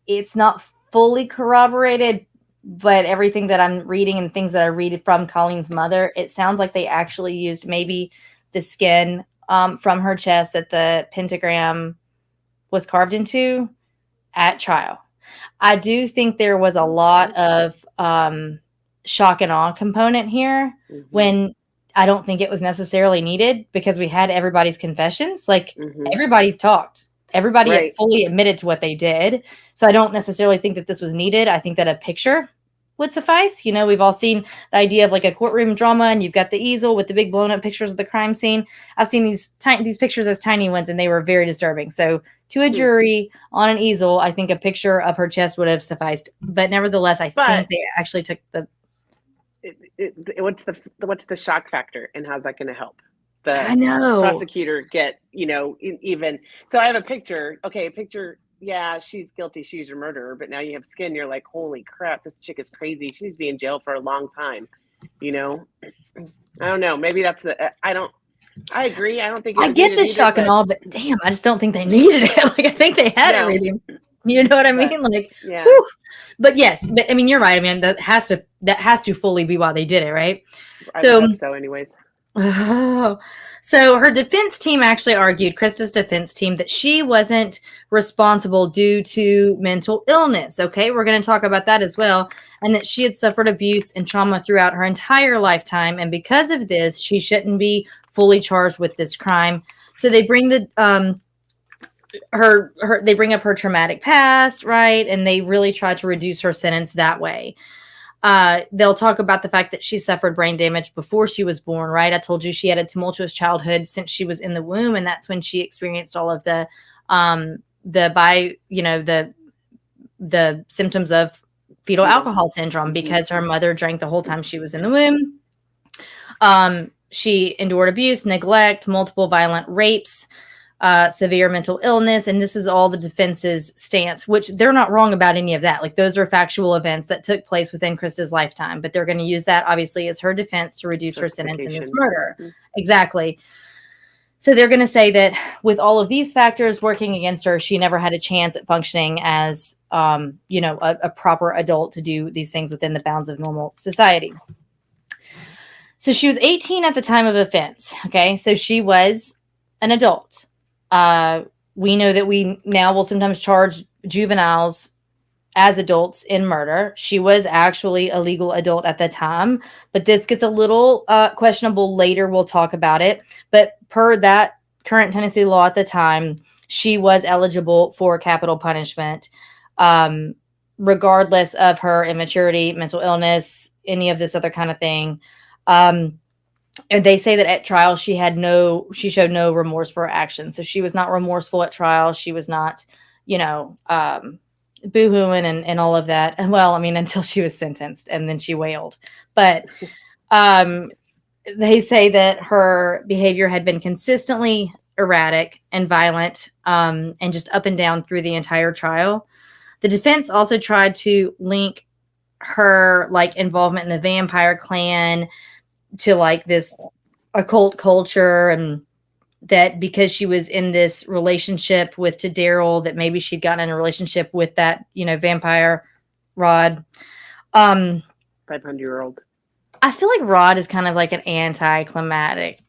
it's not fully corroborated, but everything that I'm reading and things that I read from Colleen's mother, it sounds like they actually used maybe the skin from her chest that the pentagram was carved into at trial. I do think there was a lot of shock and awe component here when I don't think it was necessarily needed because we had everybody's confessions. Like everybody talked. Everybody fully admitted to what they did. So I don't necessarily think that this was needed. I think that a picture would suffice. We've all seen the idea of like a courtroom drama and you've got the easel with the big blown up pictures of the crime scene. I've seen these pictures as tiny ones and they were very disturbing. So to a jury on an easel, I think a picture of her chest would have sufficed. But nevertheless, I think they actually took the. What's the shock factor and how's that going to help I know. prosecutor get, even. So I have a picture. Okay, a picture. Yeah, she's guilty. She's a murderer. But now you have skin. You're like, holy crap, this chick is crazy. She needs to be in jail for a long time. I don't know. Maybe that's I agree. I don't think I get the shock and all, but damn, I just don't think they needed it. Like, I think they had everything. You know what I mean? Like, yeah. Whew. But yes, but I mean, you're right. I mean, that has to fully be why they did it, right? I hope so, anyways. Oh, so her defense team actually argued, Christa's defense team, that she wasn't responsible due to mental illness. Okay, we're going to talk about that as well. And that she had suffered abuse and trauma throughout her entire lifetime. And because of this, she shouldn't be fully charged with this crime. So they bring they bring up her traumatic past, right? And they really try to reduce her sentence that way. They'll talk about the fact that she suffered brain damage before she was born, right? I told you she had a tumultuous childhood since she was in the womb, and that's when she experienced all of the symptoms of fetal alcohol syndrome because her mother drank the whole time she was in the womb. She endured abuse, neglect, multiple violent rapes, severe mental illness. And this is all the defense's stance, which they're not wrong about any of that. Like those are factual events that took place within Christa's lifetime, but they're going to use that obviously as her defense to reduce her sentence in this murder. Exactly. So they're going to say that with all of these factors working against her, she never had a chance at functioning as, a proper adult to do these things within the bounds of normal society. So she was 18 at the time of offense. Okay. So she was an adult. We know that we now will sometimes charge juveniles as adults in murder. She was actually a legal adult at the time, but this gets a little questionable later. We'll talk about it. But per that current Tennessee law at the time, she was eligible for capital punishment, regardless of her immaturity, mental illness, any of this other kind of thing. And they say that at trial, she showed no remorse for her actions. So she was not remorseful at trial. She was not, boo-hooing and all of that. Well, I mean, until she was sentenced, and then she wailed. But they say that her behavior had been consistently erratic and violent, and just up and down through the entire trial. The defense also tried to link her involvement in the vampire clan to this occult culture, and that because she was in this relationship with Daryl, that maybe she'd gotten in a relationship with that, vampire Rod. 500-year-old. I feel like Rod is kind of like an anticlimactic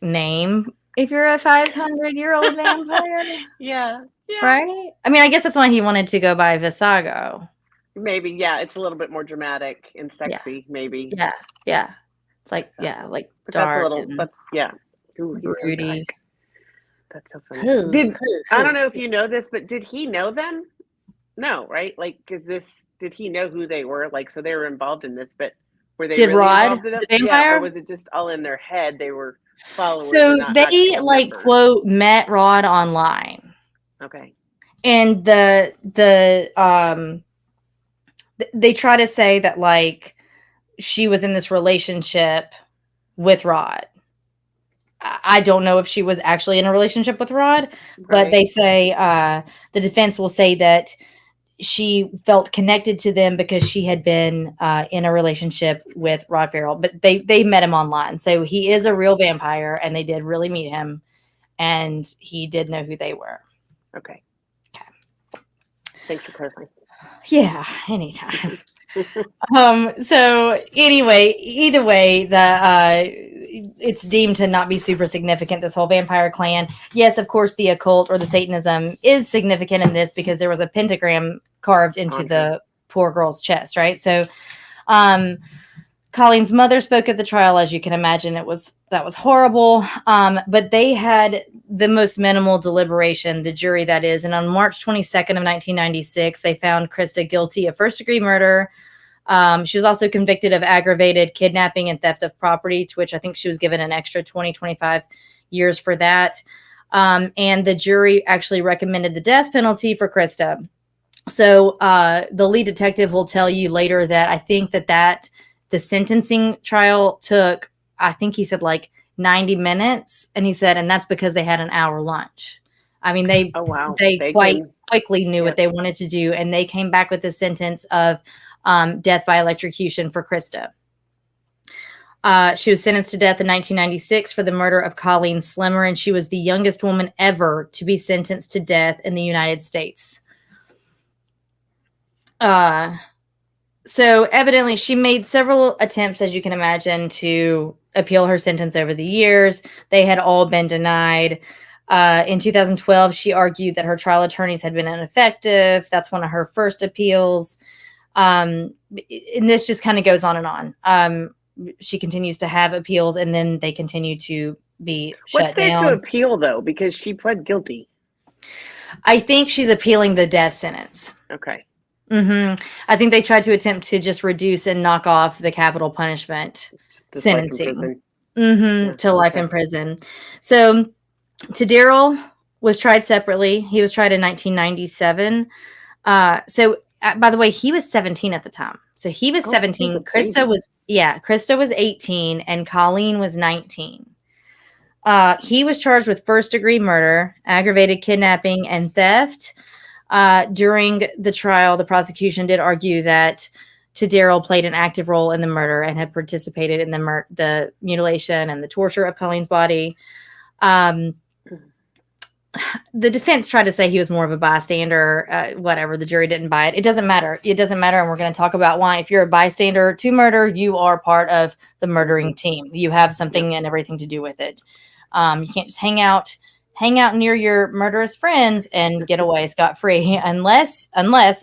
name if you're a 500-year-old vampire. Yeah. Right? I mean, I guess that's why he wanted to go by Visago. Maybe, yeah. It's a little bit more dramatic and sexy, maybe. Yeah. It's but dark. That's Ooh, broody. So that's so funny. I don't know if you know this, but did he know them? No, right? Did he know who they were? So they were involved in this, but were they really Rod, involved in it? The vampire? Yeah, or was it just all in their head? They were followers. So they quote met Rod online. Okay. And they try to say that she was in this relationship with Rod. I don't know if she was actually in a relationship with Rod, but they say the defense will say that she felt connected to them because she had been in a relationship with Rod Farrell, but they met him online. So he is a real vampire, and they did really meet him, and he did know who they were. Okay. Thanks for clarifying. Yeah, anytime. So anyway, either way, it's deemed to not be super significant, this whole vampire clan. Yes, of course, the occult or the Satanism is significant in this because there was a pentagram carved into the poor girl's chest, right? So Colleen's mother spoke at the trial. As you can imagine, that was horrible. But they had the most minimal deliberation, the jury that is. And on March 22nd of 1996, they found Christa guilty of first-degree murder. She was also convicted of aggravated kidnapping and theft of property, to which I think she was given an extra 25 years for that. And the jury actually recommended the death penalty for Christa. So the lead detective will tell you later that I think that the sentencing trial took, I think he said 90 minutes. And he said, and that's because they had an hour lunch. I mean, they quite quickly knew what they wanted to do. And they came back with the sentence of death by electrocution for Christa. She was sentenced to death in 1996 for the murder of Colleen Slimmer, and she was the youngest woman ever to be sentenced to death in the United States. So evidently she made several attempts, as you can imagine, to appeal her sentence over the years. They had all been denied. In 2012, she argued that her trial attorneys had been ineffective. That's one of her first appeals. And this just kind of goes on and on. She continues to have appeals, and then they continue to be shut down. What's there to appeal, though? Because she pled guilty. I think she's appealing the death sentence. Okay. Mm-hmm. I think they tried to attempt to just reduce and knock off the capital punishment sentencing. To life in prison. So Daryl was tried separately. He was tried in 1997. So by the way, he was 17 at the time. So he was 17. Christa was 18, and Colleen was 19. He was charged with first-degree murder, aggravated kidnapping, and theft. During the trial, the prosecution did argue that Daryl played an active role in the murder and had participated in the mutilation and the torture of Colleen's body. the defense tried to say he was more of a bystander, whatever. The jury didn't buy it. It doesn't matter. It doesn't matter. And we're going to talk about why. If you're a bystander to murder, you are part of the murdering team. You have something and everything to do with it. You can't just hang out near your murderous friends and get away scot-free unless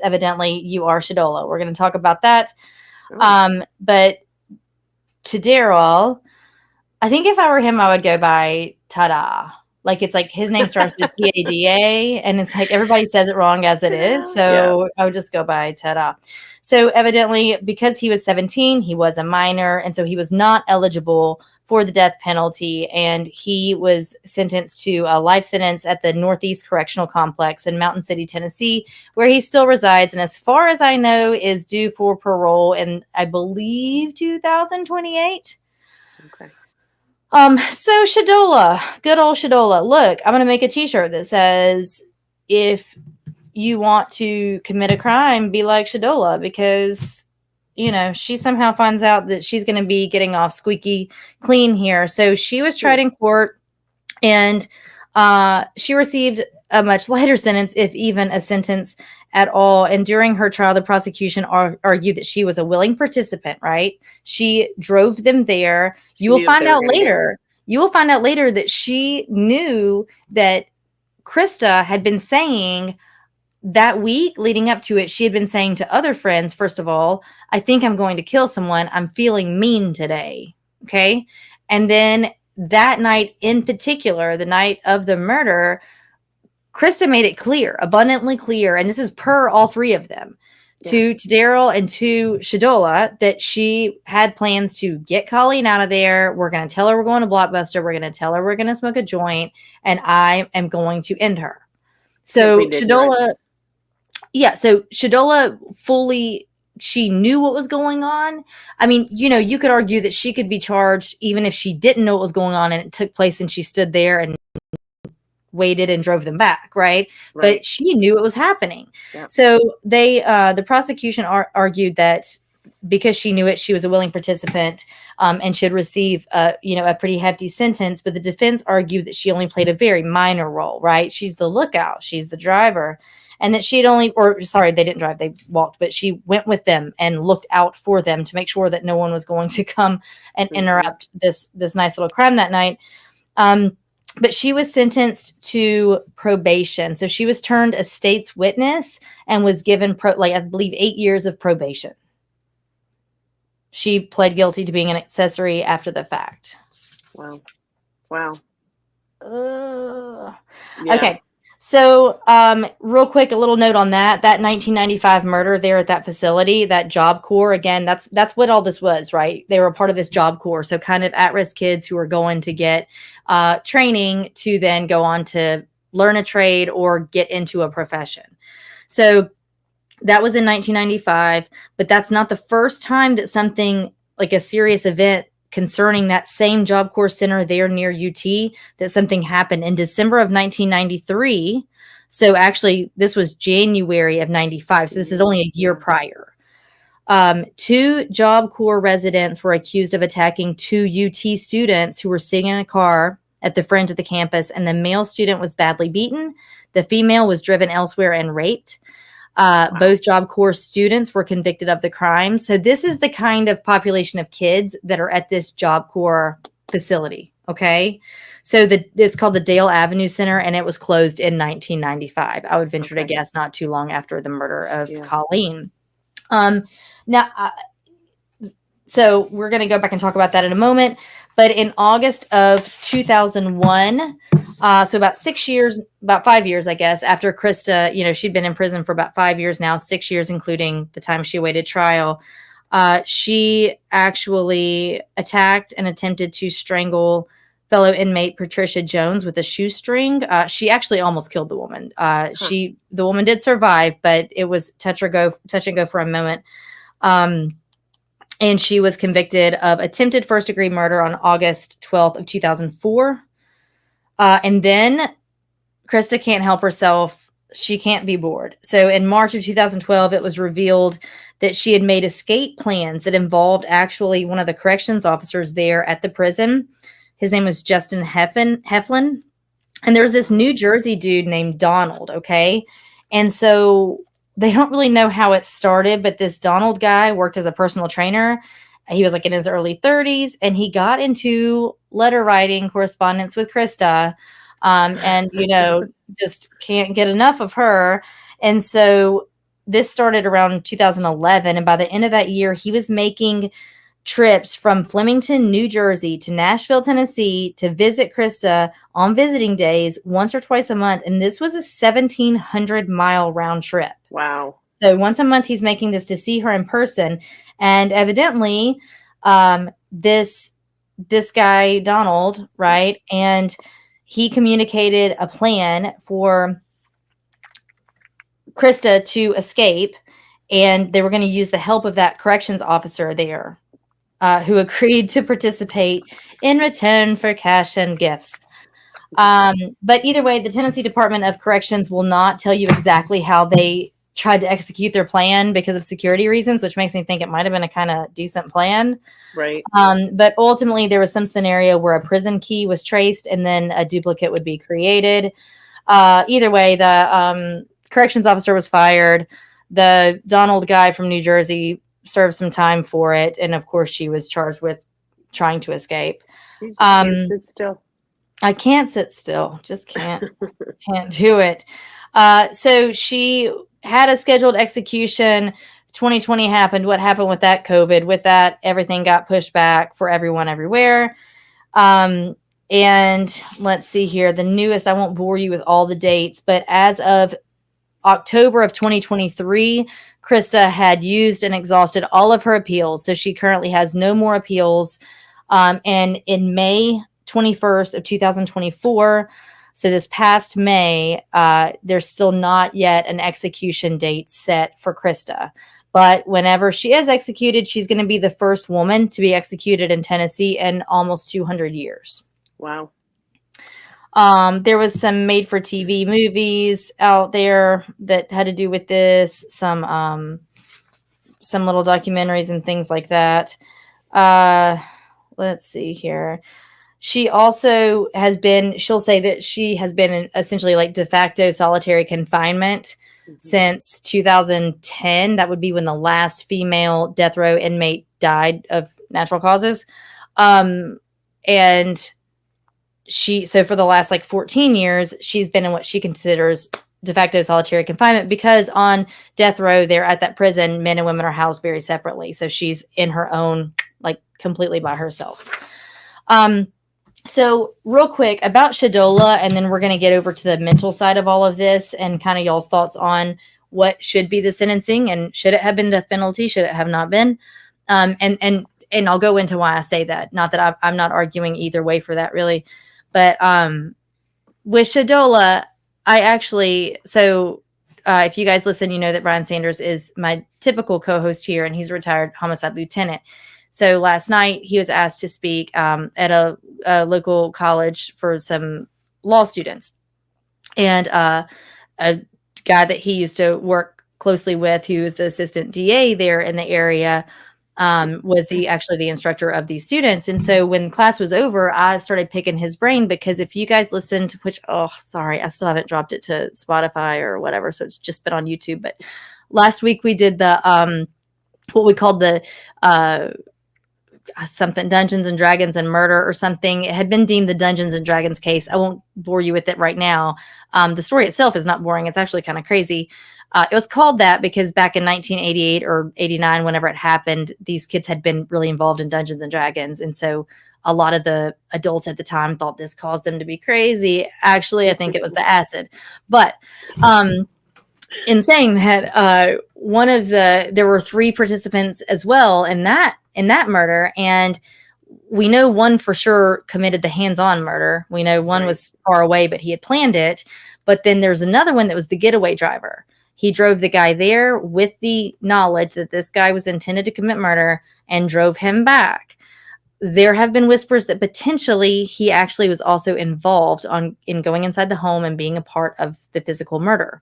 evidently you are Shadola. We're going to talk about that. But to Daryl, I think if I were him, I would go by Tada. Like, it's like his name starts with Tada, and it's like everybody says it wrong as it is. So I would just go by Tada. So evidently, because he was 17, he was a minor, and so he was not eligible for the death penalty, and he was sentenced to a life sentence at the Northeast Correctional Complex in Mountain City, Tennessee, where he still resides, and as far as I know, is due for parole in, I believe, 2028. Okay. So Shadola, good old Shadola. Look, I'm going to make a t-shirt that says, if you want to commit a crime, be like Shadola, because, you know, she somehow finds out that she's going to be getting off squeaky clean here. So she was tried in court, and she received a much lighter sentence, if even a sentence at all. And during her trial, the prosecution argued that she was a willing participant, right? She drove them there. You will find out later that she knew that Christa had been saying that week leading up to it, she had been saying to other friends, first of all, I think I'm going to kill someone. I'm feeling mean today. Okay. And then that night in particular, the night of the murder, Christa made it clear, abundantly clear, and this is per all three of them, to Daryl and to Shadola, that she had plans to get Colleen out of there. We're going to tell her we're going to Blockbuster. We're going to tell her we're going to smoke a joint, and I am going to end her. So Shadola, so Shadola fully, she knew what was going on. I mean, you know, you could argue that she could be charged even if she didn't know what was going on and it took place and she stood there and waited and drove them back, right? But she knew it was happening. So they, the prosecution argued that because she knew it, she was a willing participant and should receive, a pretty hefty sentence. But the defense argued that she only played a very minor role, right? She's the lookout, she's the driver, and that she had only, they didn't drive, they walked, but she went with them and looked out for them to make sure that no one was going to come and interrupt this nice little crime that night. But she was sentenced to probation. So she was turned a state's witness and was given, I believe, 8 years of probation. She pled guilty to being an accessory after the fact. Wow. Okay. So real quick, a little note on that 1995 murder there at that facility, that Job Corps, again, that's what all this was, right? They were a part of this Job Corps. So kind of at-risk kids who are going to get training to then go on to learn a trade or get into a profession. So that was in 1995, but that's not the first time that something like a serious event concerning that same Job Corps center there near UT, that something happened in December of 1993. So actually, this was January of 95. So this is only a year prior. 2 Job Corps residents were accused of attacking 2 UT students who were sitting in a car at the fringe of the campus, and the male student was badly beaten. The female was driven elsewhere and raped. Both Job Corps students were convicted of the crime. So this is the kind of population of kids that are at this Job Corps facility. Okay. So it's called the Dale Avenue Center, and it was closed in 1995. I would venture to guess not too long after the murder of Colleen. So we're going to go back and talk about that in a moment. But in August of 2001, so about 5 years, I guess, after Christa, she'd been in prison for about 5 years now, 6 years, including the time she awaited trial. She actually attacked and attempted to strangle fellow inmate Patricia Jones with a shoestring. She actually almost killed the woman. The woman did survive, but it was touch and go for a moment. And she was convicted of attempted first-degree murder on August 12th of 2004. And then Christa can't help herself. She can't be bored. So in March of 2012, it was revealed that she had made escape plans that involved actually one of the corrections officers there at the prison. His name was Justin Heflin. And there's this New Jersey dude named Donald, okay? And so they don't really know how it started, but this Donald guy worked as a personal trainer. He was like in his early 30s, and he got into letter writing correspondence with Christa, and, just can't get enough of her. And so this started around 2011, and by the end of that year, he was making trips from Flemington, New Jersey to Nashville, Tennessee to visit Christa on visiting days once or twice a month. And this was a 1,700-mile round trip. Wow. So once a month, he's making this to see her in person. And evidently, this guy, Donald, right? And he communicated a plan for Christa to escape. And they were going to use the help of that corrections officer there, who agreed to participate in return for cash and gifts. But either way, the Tennessee Department of Corrections will not tell you exactly how they tried to execute their plan because of security reasons, which makes me think it might have been a kind of decent plan. Right. But ultimately, there was some scenario where a prison key was traced and then a duplicate would be created. Either way, the corrections officer was fired. The Donald guy from New Jersey served some time for it, and of course she was charged with trying to escape. You just can't sit still. I can't sit still, just can't do it. So she had a scheduled execution. 2020 happened. What happened with that? COVID. With that, everything got pushed back for everyone everywhere. And let's see here, the newest, I won't bore you with all the dates, but as of October of 2023, Christa had used and exhausted all of her appeals. So she currently has no more appeals. And in May 21st of 2024, so this past May, there's still not yet an execution date set for Christa. But whenever she is executed, she's going to be the first woman to be executed in Tennessee in almost 200 years. Wow. There was some made-for-TV movies out there that had to do with this, some little documentaries and things like that. Let's see here. She also has been, she'll say that she has been in essentially like de facto solitary confinement since 2010. That would be when the last female death row inmate died of natural causes. And so for the last like 14 years, she's been in what she considers de facto solitary confinement, because on death row there at that prison, men and women are housed very separately. So she's in her own, like completely by herself. So real quick about Shadola, and then we're going to get over to the mental side of all of this and kind of y'all's thoughts on what should be the sentencing, and should it have been death penalty? Should it have not been? And I'll go into why I say that. Not that I'm not arguing either way for that really. But with Shadola, I actually, if you guys listen, you know that Brian Sanders is my typical co-host here, and he's a retired homicide lieutenant. So last night he was asked to speak at a local college for some law students. And a guy that he used to work closely with, who is the assistant DA there in the area, was actually the instructor of these students. And so when class was over, I started picking his brain, because if you guys listen to I still haven't dropped it to Spotify or whatever, so it's just been on YouTube. But last week we did the what we called the something Dungeons and Dragons and Murder or something. It had been deemed the Dungeons and Dragons case. I won't bore you with it right now. The story itself is not boring. It's actually kind of crazy. It was called that because back in 1988 or 89, whenever it happened, these kids had been really involved in Dungeons and Dragons. And so a lot of the adults at the time thought this caused them to be crazy. Actually, I think it was the acid. But in saying that, there were 3 participants as well in that murder. And we know one for sure committed the hands-on murder. We know one was far away, but he had planned it. But then there's another one that was the getaway driver. He drove the guy there with the knowledge that this guy was intended to commit murder and drove him back. There have been whispers that potentially he actually was also involved in going inside the home and being a part of the physical murder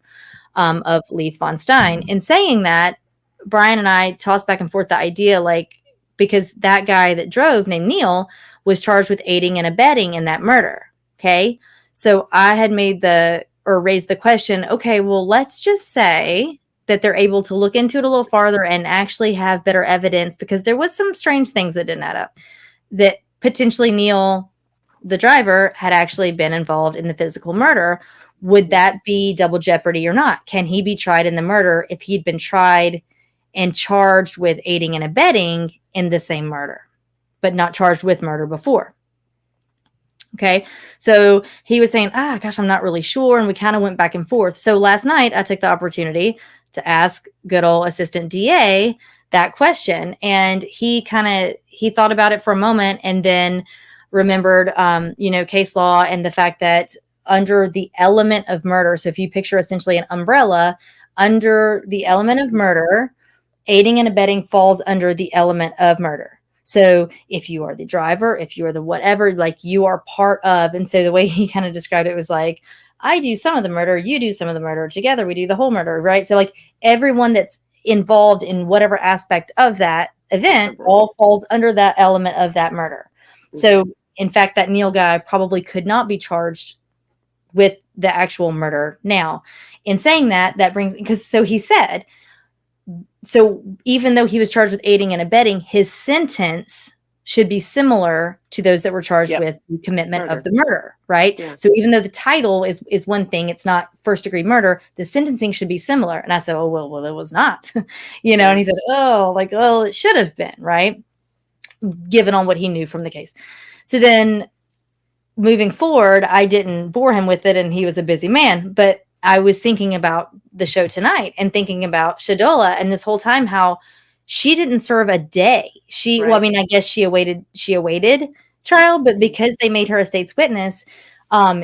of Leith Von Stein. In saying that, Brian and I tossed back and forth the idea, because that guy that drove, named Neil, was charged with aiding and abetting in that murder. Okay. So I had raised the question, okay, well, let's just say that they're able to look into it a little farther and actually have better evidence, because there was some strange things that didn't add up, that potentially Neil, the driver, had actually been involved in the physical murder. Would that be double jeopardy or not? Can he be tried in the murder if he'd been tried and charged with aiding and abetting in the same murder, but not charged with murder before? Okay. So he was saying, gosh, I'm not really sure. And we kind of went back and forth. So last night I took the opportunity to ask good old assistant DA that question. And he thought about it for a moment and then remembered, case law and the fact that under the element of murder. So if you picture essentially an umbrella, under the element of murder, aiding and abetting falls under the element of murder. So if you are the driver, if you are the whatever, like you are part of. And so the way he kind of described it was like, I do some of the murder, you do some of the murder, together we do the whole murder, right? So like everyone that's involved in whatever aspect of that event all falls under that element of that murder. Mm-hmm. So in fact, that Neil guy probably could not be charged with the actual murder. Now, in saying that brings, because so he said, so even though he was charged with aiding and abetting, his sentence should be similar to those that were charged with the commitment of the murder, right? Yeah. So even though the title is one thing, it's not first degree murder, the sentencing should be similar. And I said, oh, well, it was not, and he said, it should have been, right? Given on what he knew from the case. So then moving forward, I didn't bore him with it and he was a busy man, but I was thinking about the show tonight and thinking about Shadola, and this whole time how she didn't serve a day. Well, I mean, I guess she awaited trial, but because they made her a state's witness,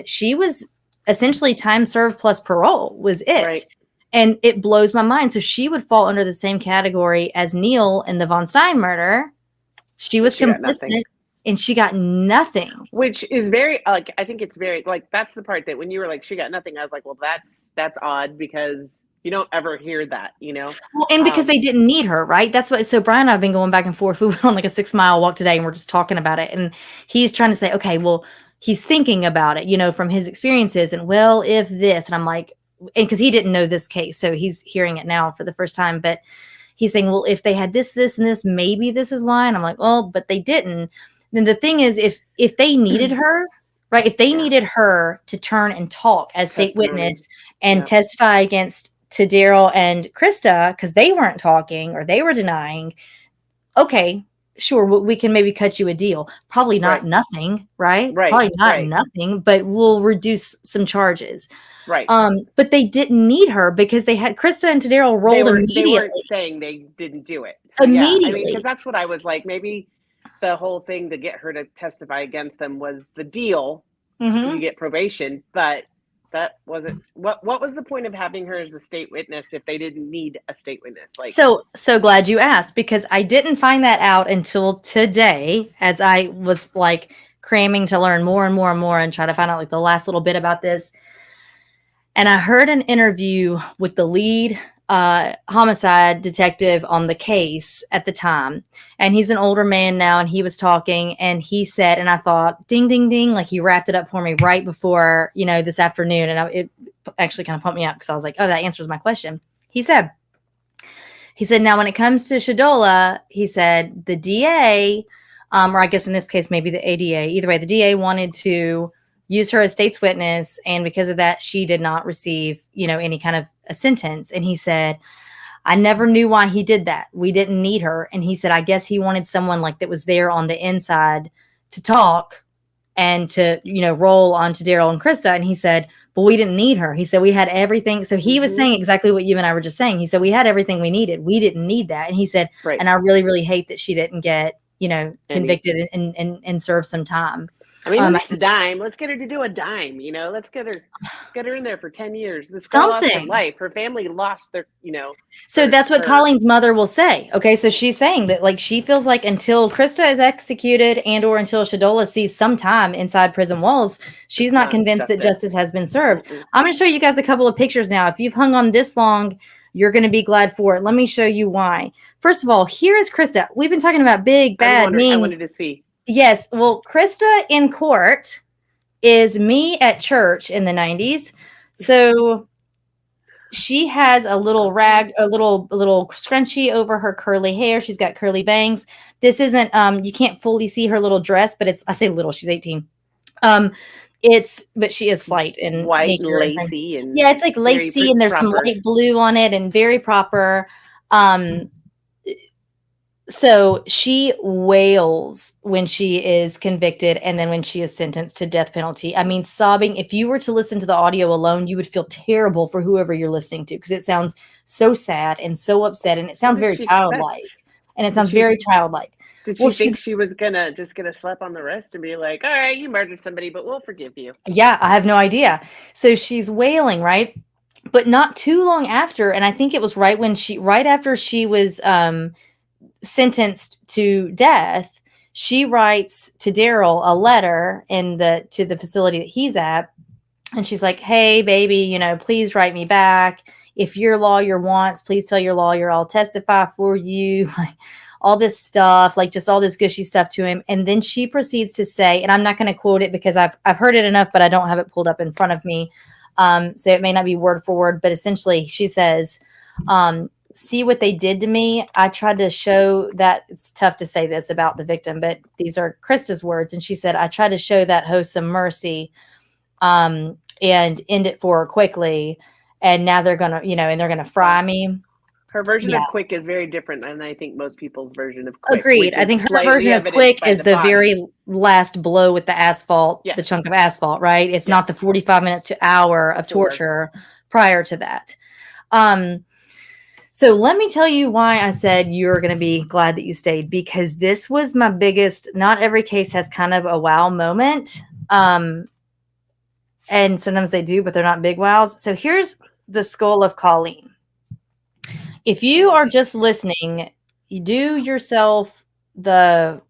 she was essentially time served plus parole was it. Right. And it blows my mind. So she would fall under the same category as Neil in the Von Stein murder. She was complicit. And she got nothing. Which is very, I think it's very, that's the part that when you were like, she got nothing, I was like, well, that's odd because you don't ever hear that, Well, and because they didn't need her, right? That's what, so Brian and I have been going back and forth. We went on like a 6-mile walk today and we're just talking about it. And he's trying to say, okay, well, he's thinking about it, from his experiences and well, if this, and I'm like, and because he didn't know this case, so he's hearing it now for the first time, but he's saying, well, if they had this, and this, maybe this is why. And I'm like, oh, but they didn't. Then the thing is, if they needed her, right? If they needed her to turn and talk as state witness and testify against to Daryl and Christa because they weren't talking or they were denying, okay, sure, we can maybe cut you a deal. Probably not nothing, right? Probably not nothing, but we'll reduce some charges. Right. But they didn't need her because they had Christa and Daryl rolled immediately. They weren't saying they didn't do it. So immediately. Yeah, I mean, because that's what I was like, maybe the whole thing to get her to testify against them was the deal. Mm-hmm. You get probation, but that wasn't what was the point of having her as the state witness if they didn't need a state witness? So glad you asked, because I didn't find that out until today as I was cramming to learn more and more and more and try to find out the last little bit about this. And I heard an interview with the lead homicide detective on the case at the time. And he's an older man now, and he was talking and he said, and I thought, ding, ding, ding, he wrapped it up for me right before, this afternoon. And it actually kind of pumped me up because I was like, oh, that answers my question. He said, now when it comes to Shadola, he said the DA, or I guess in this case, maybe the ADA, either way, the DA wanted to use her as state's witness. And because of that, she did not receive, any kind of a sentence. And he said, I never knew why he did that. We didn't need her. And he said, I guess he wanted someone that was there on the inside to talk and to, roll onto Daryl and Christa. And he said, but we didn't need her. He said, we had everything. So he was saying exactly what you and I were just saying. He said, we had everything we needed. We didn't need that. And he said, and I really, really hate that she didn't get, convicted and serve some time. I mean, at least a dime. Let's get her to do a dime. Let's get her in there for 10 years. This girl lost her life. Her family lost their, So that's what Colleen's mother will say. Okay, so she's saying that she feels like until Christa is executed and or until Shadola sees some time inside prison walls, she's not convinced that justice has been served. Mm-hmm. I'm going to show you guys a couple of pictures now. If you've hung on this long, you're going to be glad for it. Let me show you why. First of all, here is Christa. We've been talking about big, bad, mean. I wanted to see. Yes. Well, Christa in court is me at church in the 90s. So she has a little rag, a little scrunchie over her curly hair. She's got curly bangs. This isn't you can't fully see her little dress, but I say little, she's 18. But she is slight in white nature. and lacy and yeah, it's like lacy and there's some light blue on it and very proper. So she wails when she is convicted and then when she is sentenced to death penalty. I mean, sobbing. If you were to listen to the audio alone, you would feel terrible for whoever you're listening to because it sounds so sad and so upset and it sounds very childlike. And it sounds very childlike. Did she think she was just gonna slap on the wrist and be like, all right, you murdered somebody, but we'll forgive you? Yeah, I have no idea. So she's wailing, right? But not too long after, and I think it was right after she was sentenced to death, she writes to Daryl a letter to the facility that he's at. And she's like, hey, baby, please write me back. If your lawyer wants, please tell your lawyer I'll testify for you. Like all this stuff, like just all this gushy stuff to him. And then she proceeds to say, and I'm not going to quote it because I've heard it enough, but I don't have it pulled up in front of me. So it may not be word for word, but essentially she says, see what they did to me. I tried to show that it's tough to say this about the victim, but these are Christa's words. And she said, I tried to show that host some mercy, and end it for her quickly. And now they're going to, and they're going to fry me. Her version of quick is very different than I think most people's version of quick. Agreed. I think her version of quick is the very last blow with the asphalt, the chunk of asphalt, right? It's not the 45 minutes to hour of torture prior to that. So let me tell you why I said you're going to be glad that you stayed, because this was my biggest, not every case has kind of a wow moment. And sometimes they do, but they're not big wows. So here's the skull of Colleen. If you are just listening, you do yourself the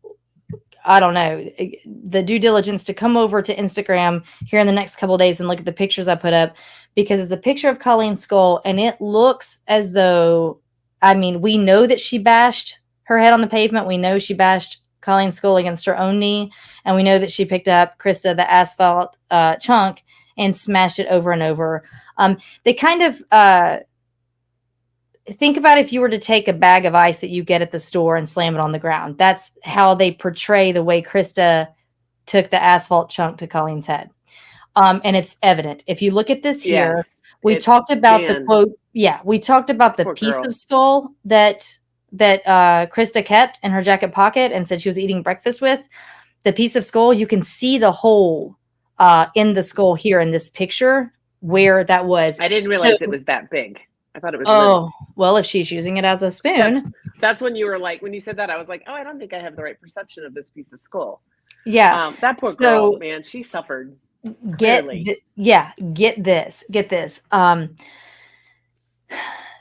due diligence to come over to Instagram here in the next couple of days and look at the pictures I put up, because it's a picture of Colleen's skull and it looks as though, we know that she bashed her head on the pavement. We know she bashed Colleen's skull against her own knee. And we know that she picked up Christa, the asphalt chunk, and smashed it over and over. They kind of, think about if you were to take a bag of ice that you get at the store and slam it on the ground. That's how they portray the way Christa took the asphalt chunk to Colleen's head. And it's evident. If you look at this here, we talked about the quote. Yeah, we talked about the piece of skull that Christa kept in her jacket pocket and said she was eating breakfast with. The piece of skull, you can see the hole in the skull here in this picture where that was. I didn't realize it was that big. I thought it was. Oh, well, if she's using it as a spoon. That's when you were like, when you said that, I was like, oh, I don't think I have the right perception of this piece of skull. Yeah. That poor girl, man, she suffered. Get this.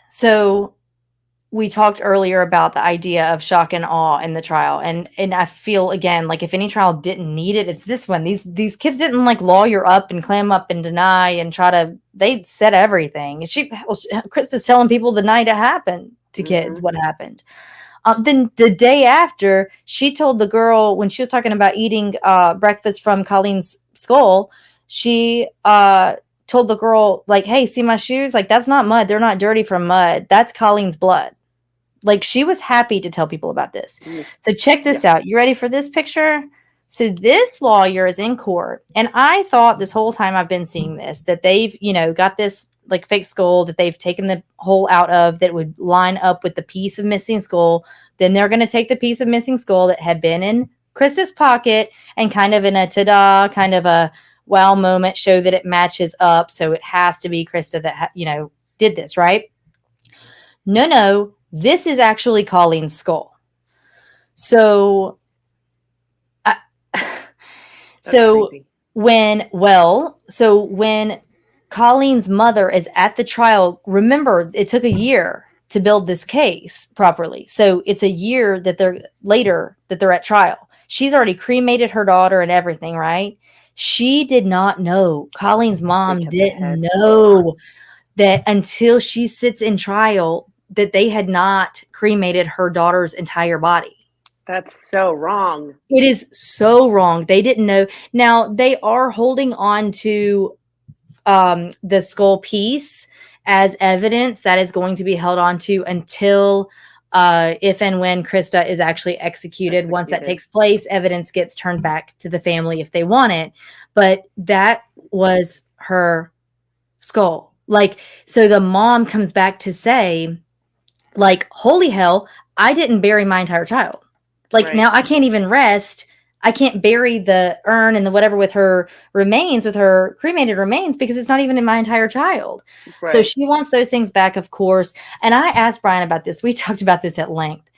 So we talked earlier about the idea of shock and awe in the trial. And I feel, again, like if any trial didn't need it, it's this one. These kids didn't like lawyer up and clam up and deny and they said everything. Christa's telling people the night it happened to kids what happened. Then the day after, she told the girl, when she was talking about eating breakfast from Colleen's skull, she told the girl, like, hey, see my shoes? Like, that's not mud. They're not dirty from mud. That's Colleen's blood. Like, she was happy to tell people about this. So check this out. You ready for this picture? So this lawyer is in court. And I thought this whole time I've been seeing this, that they've, got this like fake skull that they've taken the hole out of that would line up with the piece of missing skull. Then they're going to take the piece of missing skull that had been in Christa's pocket and kind of in a ta-da, kind of a wow moment, show that it matches up. So it has to be Christa that, did this, right? No. This is actually Colleen's skull. So, when Colleen's mother is at the trial, remember, it took a year to build this case properly. So it's a year that they're at trial. She's already cremated her daughter and everything, right? She did not know. Colleen's mom didn't know that until she sits in trial that they had not cremated her daughter's entire body. That's so wrong. It is so wrong. They didn't know. Now they are holding on to the skull piece as evidence that is going to be held on to until if and when Christa is actually executed. Once that takes place, evidence gets turned back to the family if they want it. But that was her skull. Like, so the mom comes back to say, like, holy hell, I didn't bury my entire child. Like, now I can't even rest. I can't bury the urn and the whatever with her remains, with her cremated remains, because it's not even in my entire child. Right. So she wants those things back, of course. And I asked Brian about this. We talked about this at length.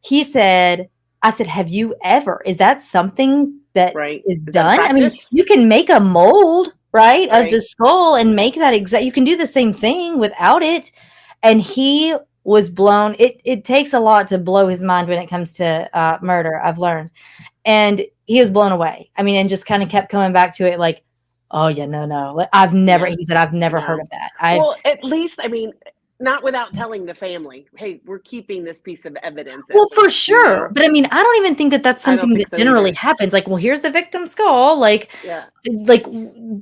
He said, I said, have you ever, is that something that is done? I mean, you can make a mold, right, of the skull and make that exact, you can do the same thing without it. And he was blown. It takes a lot to blow his mind when it comes to murder, I've learned. And he was blown away. I mean, and just kind of kept coming back to it like, oh, yeah, no. I've never, he said, I've never heard of that. Well, at least, I mean, not without telling the family, hey, we're keeping this piece of evidence. Well, for sure. You know? But I mean, I don't even think that that's something that generally happens. Like, well, here's the victim's skull. Like, like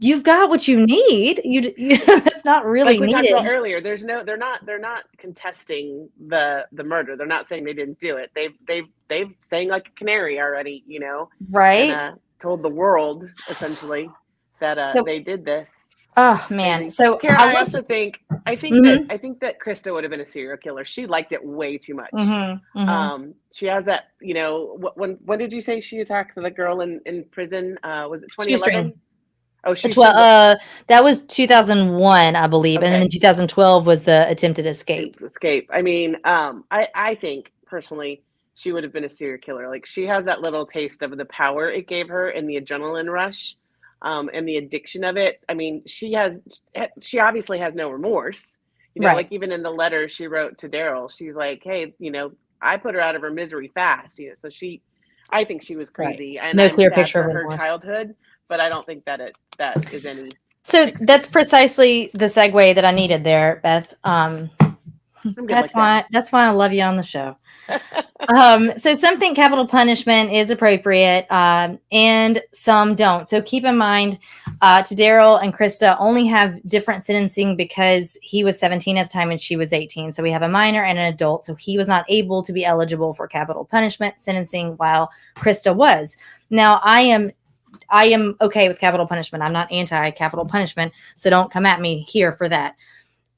you've got what you need. You that's not really like we needed. talked about earlier. There's no, they're not contesting the murder. They're not saying they didn't do it. They've sang like a canary already, you know, right? And, told the world essentially that they did this. Oh man! So Kara, I also think that Christa would have been a serial killer. She liked it way too much. She has that, you know. When did you say she attacked the girl in prison? Was it 2011? Oh, that was 2001, I believe, and then 2012 was the attempted escape. I mean, I think personally she would have been a serial killer. Like, she has that little taste of the power it gave her and the adrenaline rush. And the addiction of it. I mean, she obviously has no remorse, you know, like even in the letter she wrote to Daryl, she's like, hey, you know, I put her out of her misery fast, you know, so I think she was crazy. And no clear picture of her childhood, but I don't think that is any. So that's precisely the segue that I needed there, Beth. That's why I love you on the show. So some think capital punishment is appropriate, and some don't. So keep in mind, to Daryl and Christa only have different sentencing because he was 17 at the time and she was 18. So we have a minor and an adult. So he was not able to be eligible for capital punishment sentencing while Christa was. Now I am okay with capital punishment. I'm not anti-capital punishment. So don't come at me here for that.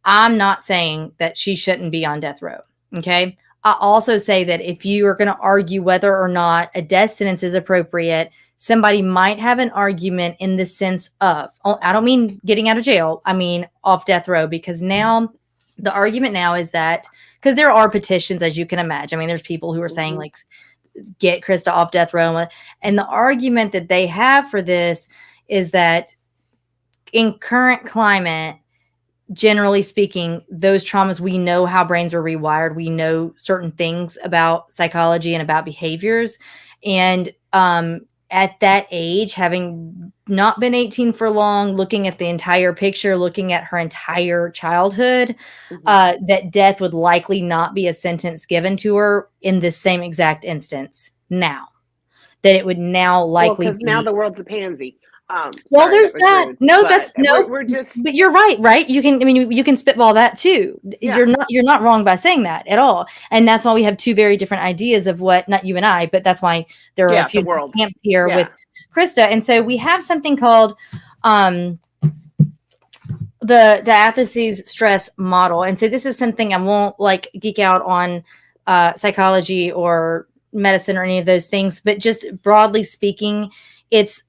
I'm not saying that she shouldn't be on death row. Okay. I also say that if you are going to argue whether or not a death sentence is appropriate, somebody might have an argument in the sense of, I don't mean getting out of jail. I mean off death row, because now the argument now is that, because there are petitions, as you can imagine. I mean, there's people who are saying like, get Christa off death row. And the argument that they have for this is that in current climate, generally speaking, those traumas, we know how brains are rewired. We know certain things about psychology and about behaviors. And at that age, having not been 18 for long, looking at the entire picture, looking at her entire childhood, that death would likely not be a sentence given to her in this same exact instance now. That it would now likely because now the world's a pansy. Well, there's that. Rude, no, that's no. We're just. But you're right. You can. I mean, you can spitball that too. Yeah. You're not wrong by saying that at all. And that's why we have two very different ideas of what. Not you and I, but that's why there are a few camps here with Christa. And so we have something called the diatheses stress model. And so this is something I won't like geek out on psychology or medicine or any of those things, but just broadly speaking, it's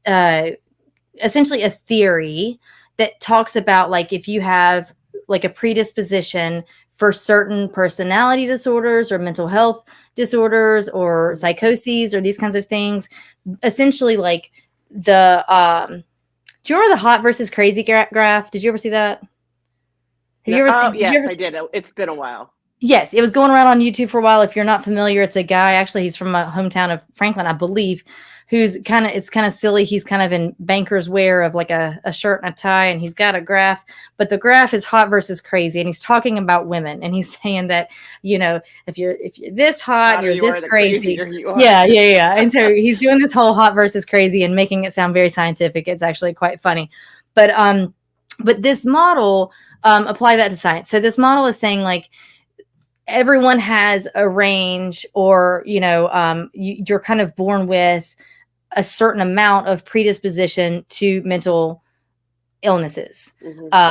essentially a theory that talks about like if you have like a predisposition for certain personality disorders or mental health disorders or psychoses or these kinds of things, essentially like the do you remember the hot versus crazy graph? Did you ever see that? Yes, I did. It's been a while. Yes, it was going around on YouTube for a while. If you're not familiar, it's a guy, actually, he's from my hometown of Franklin, I believe, who's it's kind of silly. He's kind of in banker's wear of like a shirt and a tie, and he's got a graph, but the graph is hot versus crazy. And he's talking about women, and he's saying that, if you're this hot, you're this crazy. Yeah. And so he's doing this whole hot versus crazy and making it sound very scientific. It's actually quite funny. But this model, apply that to science. So this model is saying, like, everyone has a range, or, you're kind of born with a certain amount of predisposition to mental illnesses.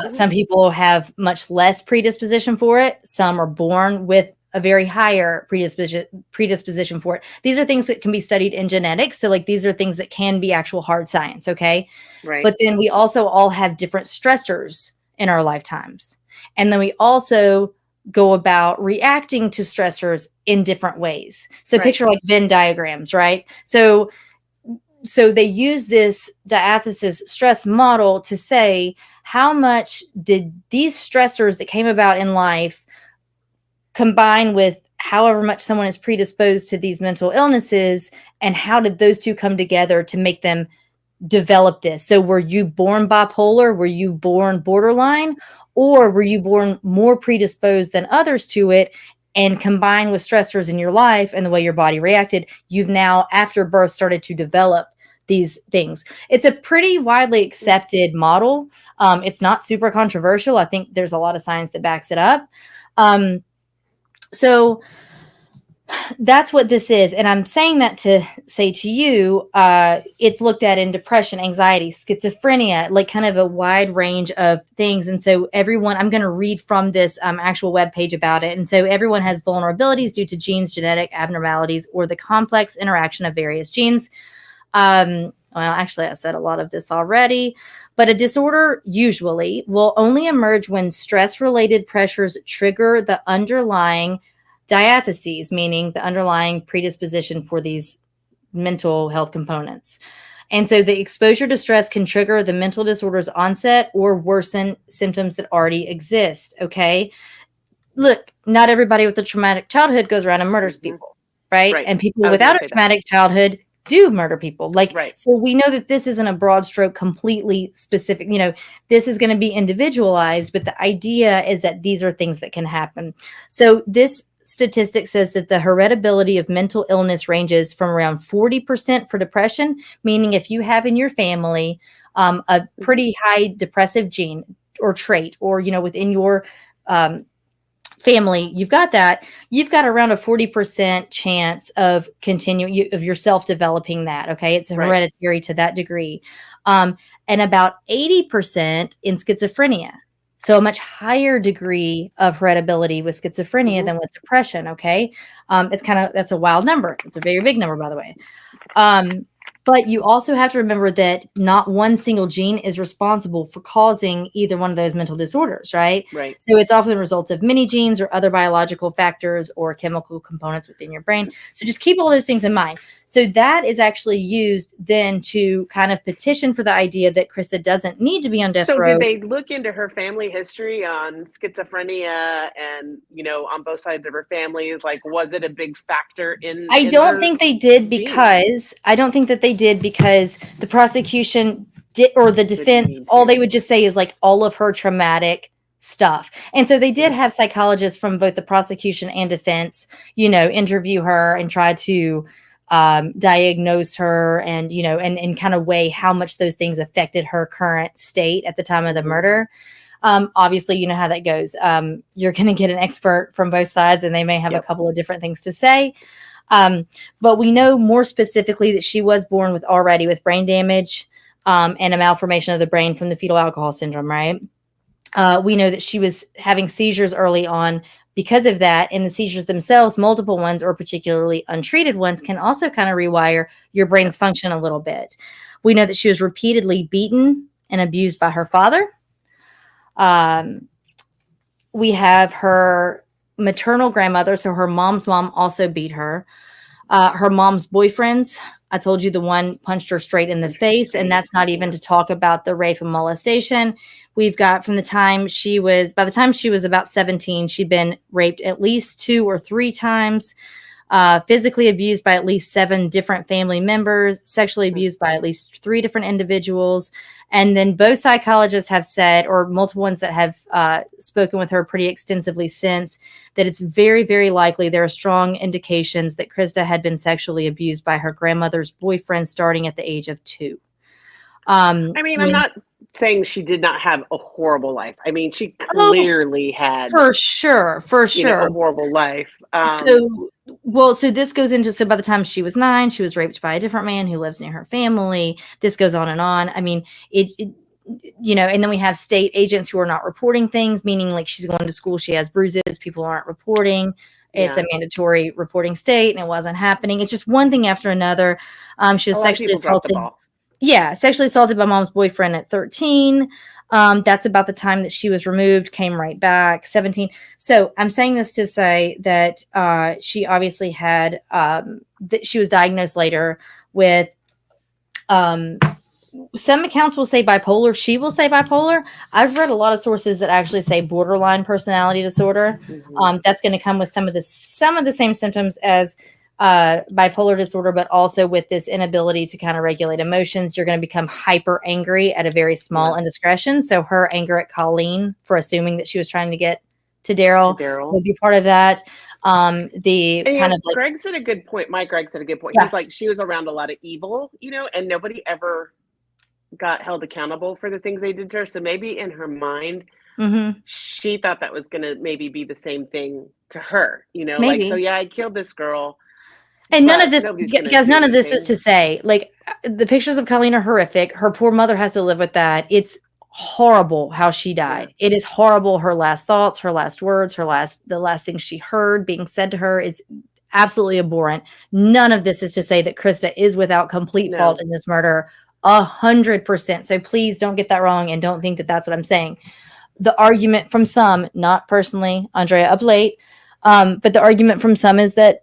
Some people have much less predisposition for it. Some are born with a very higher predisposition for it. These are things that can be studied in genetics. So, like, these are things that can be actual hard science. Okay. Right. But then we also all have different stressors in our lifetimes. And then we also go about reacting to stressors in different ways. So picture like Venn diagrams, right? So they use this diathesis stress model to say, how much did these stressors that came about in life combine with however much someone is predisposed to these mental illnesses, and how did those two come together to make them develop this? So were you born bipolar? Were you born borderline? Or were you born more predisposed than others to it, and combined with stressors in your life and the way your body reacted, you've now, after birth, started to develop these things? It's a pretty widely accepted model. It's not super controversial. I think there's a lot of science that backs it up. So that's what this is. And I'm saying that to say to you, it's looked at in depression, anxiety, schizophrenia, like kind of a wide range of things. And so everyone, I'm going to read from this actual webpage about it. And so everyone has vulnerabilities due to genes, genetic abnormalities, or the complex interaction of various genes. Well, actually, I said a lot of this already, but a disorder usually will only emerge when stress-related pressures trigger the underlying diatheses, meaning the underlying predisposition for these mental health components. And so the exposure to stress can trigger the mental disorder's onset or worsen symptoms that already exist. Okay. Look, not everybody with a traumatic childhood goes around and murders people, right? And people without a traumatic childhood do murder people. So we know that this isn't a broad stroke, completely specific, this is going to be individualized, but the idea is that these are things that can happen. So this statistic says that the heritability of mental illness ranges from around 40% for depression, meaning if you have in your family a pretty high depressive gene or trait, or, within your family, you've got around a 40% chance of of yourself developing that. Okay. It's hereditary to that degree. And about 80% in schizophrenia. So a much higher degree of heritability with schizophrenia than with depression. Okay. That's a wild number. It's a very big number, by the way. But you also have to remember that not one single gene is responsible for causing either one of those mental disorders, right? Right. So it's often the result of many genes or other biological factors or chemical components within your brain. So just keep all those things in mind. So that is actually used then to kind of petition for the idea that Christa doesn't need to be on death row. So did they look into her family history on schizophrenia and, on both sides of her families? Like, was it a big factor in I don't think they did because the prosecution did, or the defense, all they would just say is like all of her traumatic stuff. And so they did have psychologists from both the prosecution and defense, interview her and try to diagnose her and, and kind of weigh how much those things affected her current state at the time of the murder. Obviously, you know how that goes. You're going to get an expert from both sides, and they may have a couple of different things to say. But we know more specifically that she was born with brain damage and a malformation of the brain from the fetal alcohol syndrome, right? We know that she was having seizures early on because of that. And the seizures themselves, multiple ones or particularly untreated ones, can also kind of rewire your brain's function a little bit. We know that she was repeatedly beaten and abused by her father. We have her maternal grandmother, so her mom's mom, also beat her. Her mom's boyfriends, I told you the one punched her straight in the face, and that's not even to talk about the rape and molestation. We've got by the time she was about 17, she'd been raped at least 2 or 3 times, physically abused by at least 7 different family members, sexually abused by at least 3 different individuals. And then both psychologists have said, or multiple ones that have spoken with her pretty extensively since, that it's very, very likely there are strong indications that Christa had been sexually abused by her grandmother's boyfriend starting at the age of 2. I'm not saying she did not have a horrible life. I mean, she clearly had for sure a horrible life. So this goes into, so by the time she was 9, she was raped by a different man who lives near her family. This goes on and on. I mean, it and then we have state agents who are not reporting things, meaning like she's going to school, she has bruises, people aren't reporting. It's a mandatory reporting state, and it wasn't happening. It's just one thing after another. She was sexually assaulted. Yeah, sexually assaulted by mom's boyfriend at 13. That's about the time that she was removed, came right back, 17. So I'm saying this to say that she obviously had, that she was diagnosed later with, some accounts will say bipolar. She will say bipolar. I've read a lot of sources that actually say borderline personality disorder. That's going to come with some of the same symptoms as bipolar disorder, but also with this inability to kind of regulate emotions. You're going to become hyper angry at a very small indiscretion. So her anger at Colleen for assuming that she was trying to get to Daryl would be part of that. Greg said a good point. Greg said a good point. He's like, she was around a lot of evil, and nobody ever got held accountable for the things they did to her. So maybe in her mind, she thought that was going to maybe be the same thing to her, maybe. Like, so I killed this girl. And none of this, guys, none of this is to say, like, the pictures of Colleen are horrific. Her poor mother has to live with that. It's horrible how she died. It is horrible. Her last thoughts, her last words, the last thing she heard being said to her is absolutely abhorrent. None of this is to say that Christa is without complete fault in this murder. 100%. So please don't get that wrong and don't think that that's what I'm saying. The argument from some, not personally, Andrea Up Late, but the argument from some is that,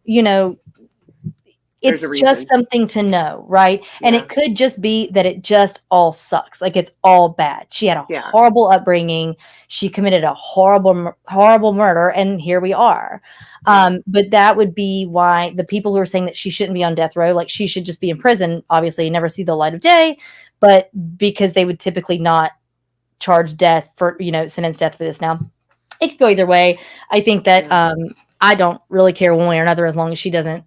it's just something to know, right? And it could just be that it just all sucks. Like, it's all bad. She had a horrible upbringing. She committed a horrible, horrible murder. And here we are. But that would be why the people who are saying that she shouldn't be on death row, like she should just be in prison, obviously never see the light of day, but because they would typically not charge death for, sentence death for this. Now, it could go either way. I think that I don't really care one way or another as long as she doesn't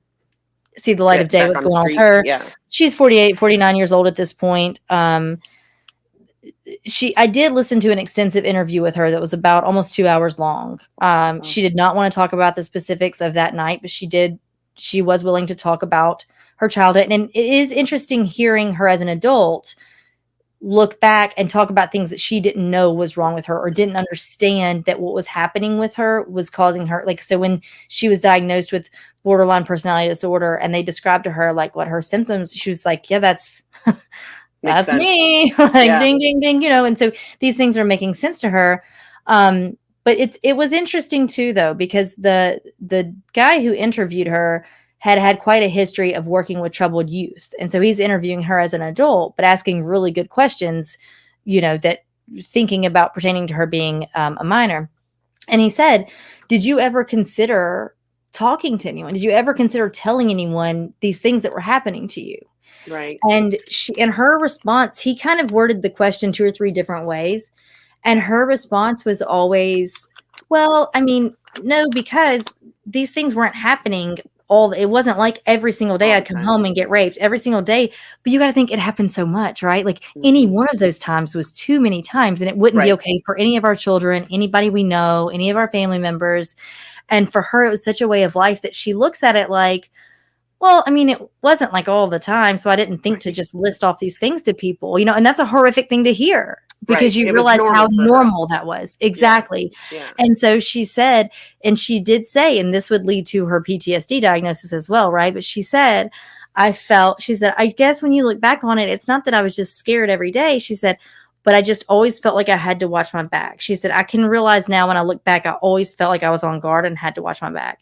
see the light of day, what's going on with her. She's 48, 49 years old at this point. I did listen to an extensive interview with her that was about almost 2 hours long. She did not want to talk about the specifics of that night, but she was willing to talk about her childhood. And it is interesting hearing her as an adult look back and talk about things that she didn't know was wrong with her or didn't understand that what was happening with her was causing her. Like, so when she was diagnosed with borderline personality disorder and they described to her like what her symptoms, she was like, that's me. Like, ding, ding, ding, and so these things are making sense to her. But it was interesting too, though, because the guy who interviewed her had quite a history of working with troubled youth. And so he's interviewing her as an adult, but asking really good questions, that thinking about pertaining to her being a minor. And he said, did you ever consider talking to anyone? Did you ever consider telling anyone these things that were happening to you? Right. And in her response, he kind of worded the question 2 or 3 different ways. And her response was always, well, I mean, no, because these things weren't happening it wasn't like every single day I'd come home and get raped every single day, but you got to think it happened so much, right? Like any one of those times was too many times, and it wouldn't be okay for any of our children, anybody we know, any of our family members. And for her, it was such a way of life that she looks at it like, well, I mean, it wasn't like all the time. So I didn't think to just list off these things to people, and that's a horrific thing to hear. Because you realize how normal that was. Exactly. Yeah. And so she said, and she did say, and this would lead to her PTSD diagnosis as well, right? But she said, I guess when you look back on it, it's not that I was just scared every day. She said, but I just always felt like I had to watch my back. She said, I can realize now when I look back, I always felt like I was on guard and had to watch my back.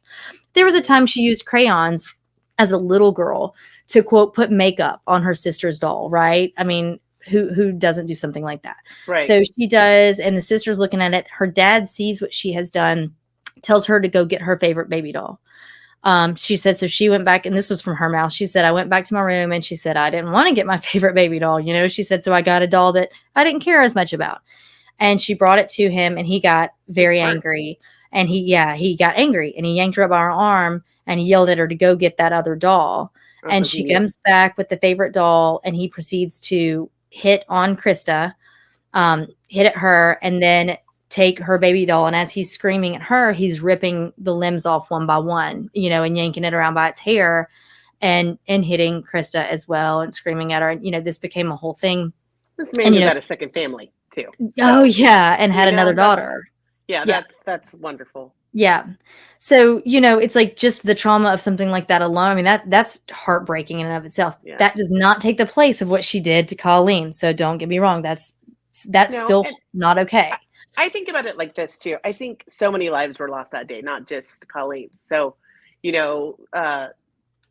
There was a time she used crayons as a little girl to, quote, put makeup on her sister's doll, right? I mean, who doesn't do something like that. Right. So she does, and the sister's looking at it. Her dad sees what she has done, tells her to go get her favorite baby doll. She said, so she went back, and this was from her mouth. She said, I went back to my room, and she said, I didn't want to get my favorite baby doll. She said, so I got a doll that I didn't care as much about. And she brought it to him, and he got very angry. And he got angry, and he yanked her up by her arm, and he yelled at her to go get that other doll. And she comes back with the favorite doll, and he proceeds to hit on Christa, hit at her, and then take her baby doll. And as he's screaming at her, he's ripping the limbs off one by one, and yanking it around by its hair and hitting Christa as well and screaming at her. And, this became a whole thing. This man had a second family too. Oh yeah. And had another daughter. That's wonderful. Yeah. So, it's like just the trauma of something like that alone. I mean, that's heartbreaking in and of itself. Yeah. That does not take the place of what she did to Colleen. So don't get me wrong. That's still not okay. I think about it like this too. I think so many lives were lost that day, not just Colleen's. So,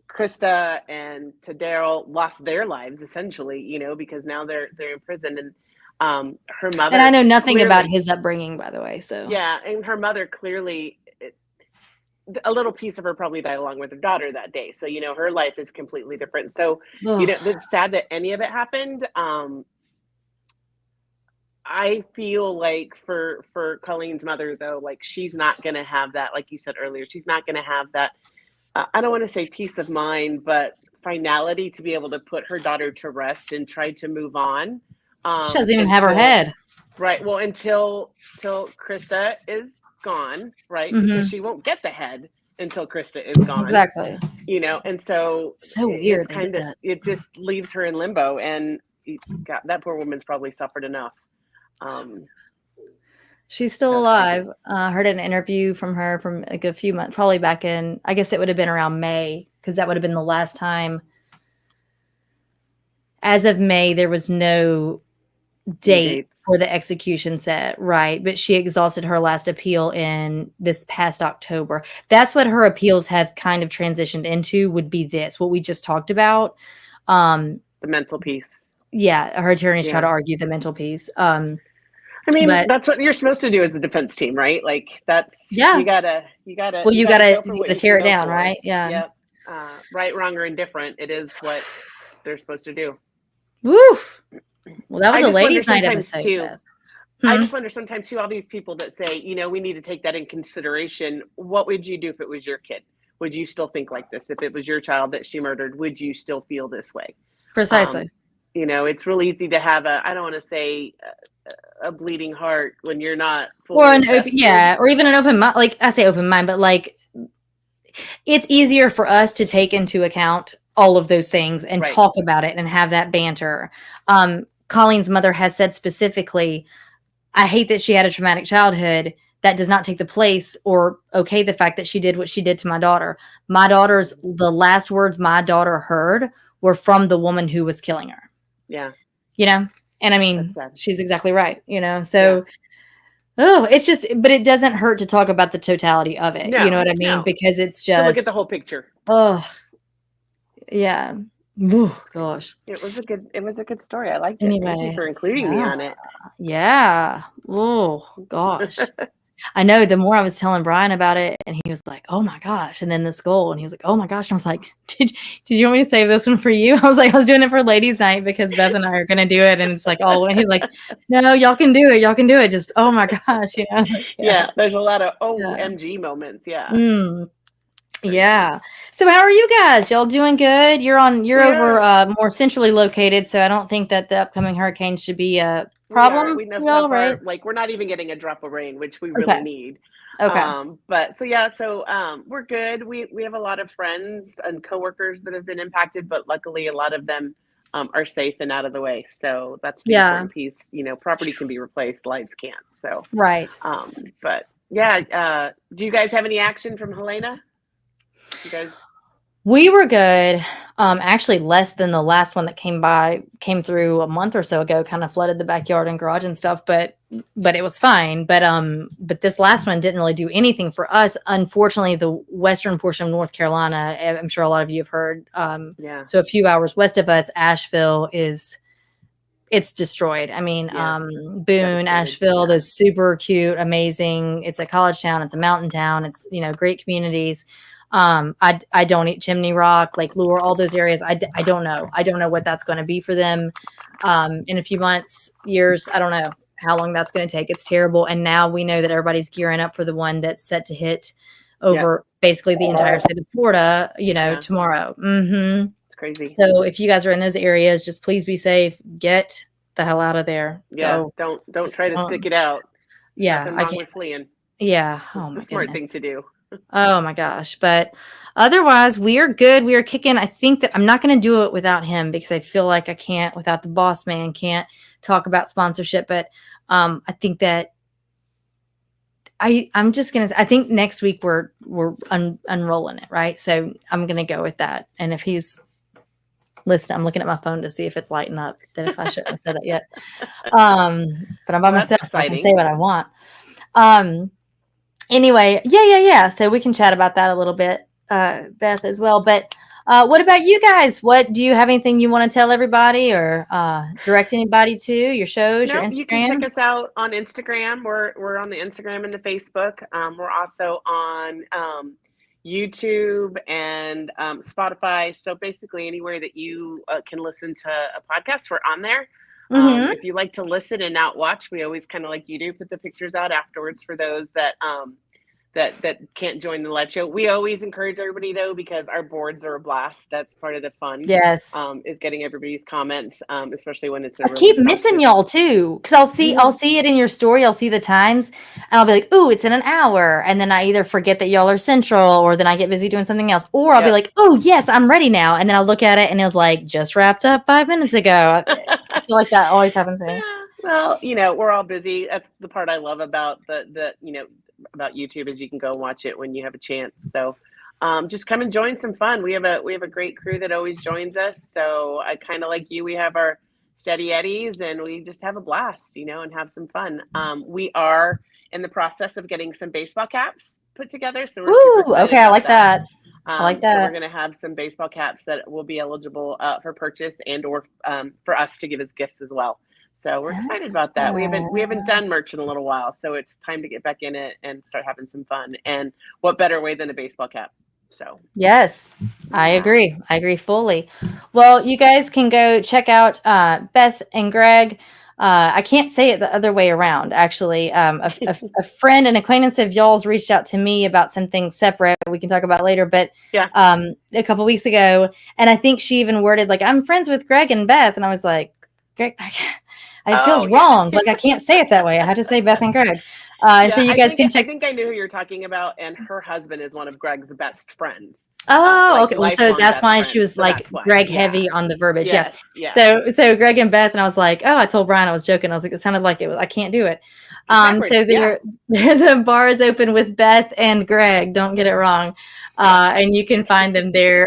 Christa and Daryl lost their lives essentially, because now they're in prison, and her mother. And I know nothing about his upbringing, by the way. So yeah, and her mother clearly, a little piece of her probably died along with her daughter that day. So her life is completely different. So it's sad that any of it happened. I feel like for Colleen's mother, though, like she's not going to have that, like you said earlier, she's not going to have that, I don't want to say peace of mind, but finality to be able to put her daughter to rest and try to move on. She doesn't even have her head. Right. Well, until Christa is gone, right? Mm-hmm. Because she won't get the head until Christa is gone. Exactly. And so weird. It's kind of, it just leaves her in limbo, and God, that poor woman's probably suffered enough. She's still alive. Heard an interview from her from like a few months, probably back in, I guess it would have been around May, because that would have been the last time. As of May, there was no date for the execution set, right? But she exhausted her last appeal in this past October. That's what her appeals have kind of transitioned into, would be this, what we just talked about. The mental piece. Yeah, her attorneys try to argue the mental piece. I mean, that's what you're supposed to do as a defense team, right? Like that's you gotta. Well, you gotta tear it down, right? Yeah. Yep. Right, wrong, or indifferent. It is what they're supposed to do. Woof. Well, that was a ladies' night episode too. I just wonder sometimes too, all these people that say, we need to take that in consideration. What would you do if it was your kid? Would you still think like this? If it was your child that she murdered, would you still feel this way? Precisely. It's real easy to have I don't want to say a bleeding heart when you're not fully or an open, or even an open mind. Like I say open mind, but like it's easier for us to take into account all of those things and talk about it and have that banter. Colleen's mother has said specifically, I hate that she had a traumatic childhood. That does not take the place or the fact that she did what she did to my daughter. The last words my daughter heard were from the woman who was killing her. Yeah. And I mean, she's exactly right, so, it's just, but it doesn't hurt to talk about the totality of it. You know what I mean? Because it's just. So look at the whole picture. Oh, yeah. Oh, gosh. It was a good story. I liked it. Anyway, thank you for including me on it. Yeah. Oh, gosh. I know, the more I was telling Brian about it, and he was like, oh my gosh. And then the skull, and he was like, oh my gosh. And I was like, did you want me to save this one for you? I was like, I was doing it for ladies' night because Beth and I are going to do it. And it's like, he's like, no, y'all can do it. Y'all can do it. Just, oh my gosh. Yeah. There's a lot of OMG moments. Yeah. Yeah. So how are you guys? Y'all doing good? You're over more centrally located. So I don't think that the upcoming hurricane should be a problem. Right? Like we're not even getting a drop of rain, which we really need. Okay. But we're good. We have a lot of friends and coworkers that have been impacted, but luckily a lot of them are safe and out of the way. So that's the important piece. Property can be replaced, lives can't. So right. But yeah, do you guys have any action from Helena? You guys? We were good. Actually less than the last one that came through a month or so ago, kind of flooded the backyard and garage and stuff, but it was fine. But this last one didn't really do anything for us. Unfortunately, the western portion of North Carolina, I'm sure a lot of you have heard. So a few hours west of us, Asheville is it's destroyed. I mean, Boone, Devastated. Asheville, those super cute, amazing. It's a college town. It's a mountain town. It's, great communities. I don't eat Chimney Rock, Lake Lure, all those areas. I don't know. I don't know what that's going to be for them in a few months, years. I don't know how long that's going to take. It's terrible. And now we know that everybody's gearing up for the one that's set to hit over basically the entire state of Florida, tomorrow. Mm-hmm. It's crazy. So if you guys are in those areas, just please be safe. Get the hell out of there. Yeah. Go. Don't try to stick it out. Yeah. Nothing wrong with fleeing. Yeah. Oh my the smart thing to do. Oh my gosh. But otherwise, we are good. We are kicking. I think that I'm not going to do it without him because I feel like I can't without the boss man, can't talk about sponsorship. But I think that I'm just going to, I think next week we're unrolling it. Right. So I'm going to go with that. And if he's listening, I'm looking at my phone to see if it's lighting up, that if I shouldn't have said that yet. But I'm by myself, so I can say what I want. Anyway, yeah. So we can chat about that a little bit, Beth, as well. But what about you guys? Do you have anything you want to tell everybody or direct anybody to? Your shows, your Instagram? You can check us out on Instagram. We're on the Instagram and the Facebook. We're also on YouTube and Spotify. So basically anywhere that you can listen to a podcast, we're on there. If you like to listen and not watch, we always kind of like you do put the pictures out afterwards for those that that can't join the live show. We always encourage everybody though, because our boards are a blast. That's part of the fun. Yes. Is getting everybody's comments, especially when it's. I keep missing y'all too, because I'll see it in your story. I'll see the times, and I'll be like, "Ooh, it's in an hour," and then I either forget that y'all are central, or then I get busy doing something else, or I'll be like, "Oh yes, I'm ready now," and then I'll look at it, and it was like just wrapped up 5 minutes ago. I feel like that always happens to me. Well, we're all busy. That's the part I love about the about YouTube is you can go watch it when you have a chance. So just come and join some fun. We have a great crew that always joins us. So I kind of like you, we have our steady eddies and we just have a blast, and have some fun. We are in the process of getting some baseball caps put together. So we're super excited I like that. I like that. So we're going to have some baseball caps that will be eligible for purchase and or for us to give as gifts as well. So we're excited about that. We haven't done merch in a little while, so it's time to get back in it and start having some fun. And what better way than a baseball cap? So yes, I agree. I agree fully. Well, you guys can go check out Beth and Greg. I can't say it the other way around. Actually, a friend and acquaintance of y'all's reached out to me about something separate we can talk about later. But a couple weeks ago, and I think she even worded like, "I'm friends with Greg and Beth," and I was like, "Greg." It feels wrong. Like I can't say it that way. I have to say Beth and Greg. So you guys can check. I think I knew who you're talking about, and her husband is one of Greg's best friends. Oh, okay. Well, so that's why she was like Greg heavy on the verbiage. Yes. So Greg and Beth, and I was like, oh, I told Brian I was joking. I was like, it sounded like it was. I can't do it. So the bar is open with Beth and Greg. Don't get it wrong. And you can find them there.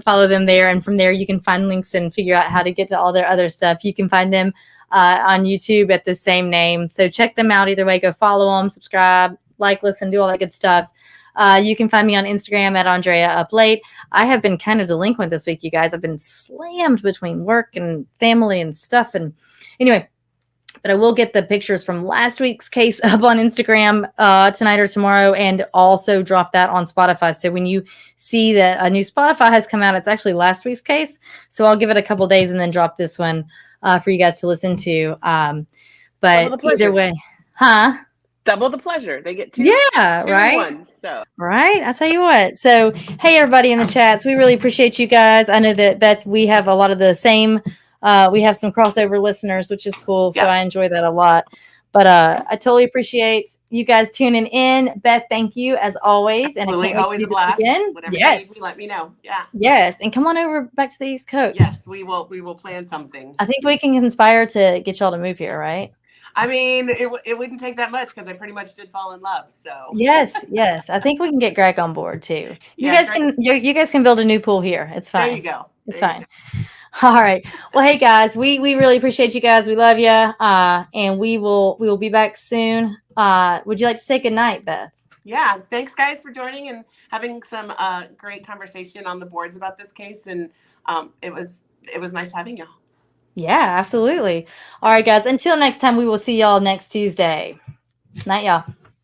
Follow them there, and from there you can find links and figure out how to get to all their other stuff. You can find them on YouTube at the same name. So check them out either way. Go follow them, subscribe, like, listen, do all that good stuff. You can find me on Instagram at Andrea Up Late. I have been kind of delinquent this week, you guys. I've been slammed between work and family and stuff. And anyway, but I will get the pictures from last week's case up on Instagram tonight or tomorrow, and also drop that on Spotify. So when you see that a new Spotify has come out, it's actually last week's case. So I'll give it a couple days and then drop this one for you guys to listen to. But either way, double the pleasure. They get two right? One, so. Right. I'll tell you what. So, hey, everybody in the chats, we really appreciate you guys. I know that, Beth, we have a lot of the same, we have some crossover listeners, which is cool. So I enjoy that a lot. But I totally appreciate you guys tuning in. Beth, thank you as always. And always a blast. Again. Whatever you need, let me know. Yeah. Yes. And come on over back to the East Coast. Yes, we will. We will plan something. I think we can conspire to get y'all to move here, right? I mean, it wouldn't take that much because I pretty much did fall in love. So yes. I think we can get Greg on board too. You guys can build a new pool here. It's fine. There you go. It's fine. All right. Well, hey guys, we really appreciate you guys. We love you. And we will be back soon. Would you like to say good night, Beth? Yeah. Thanks guys for joining and having some great conversation on the boards about this case. And it was nice having y'all. Yeah, absolutely. All right, guys. Until next time, we will see y'all next Tuesday. Night, y'all.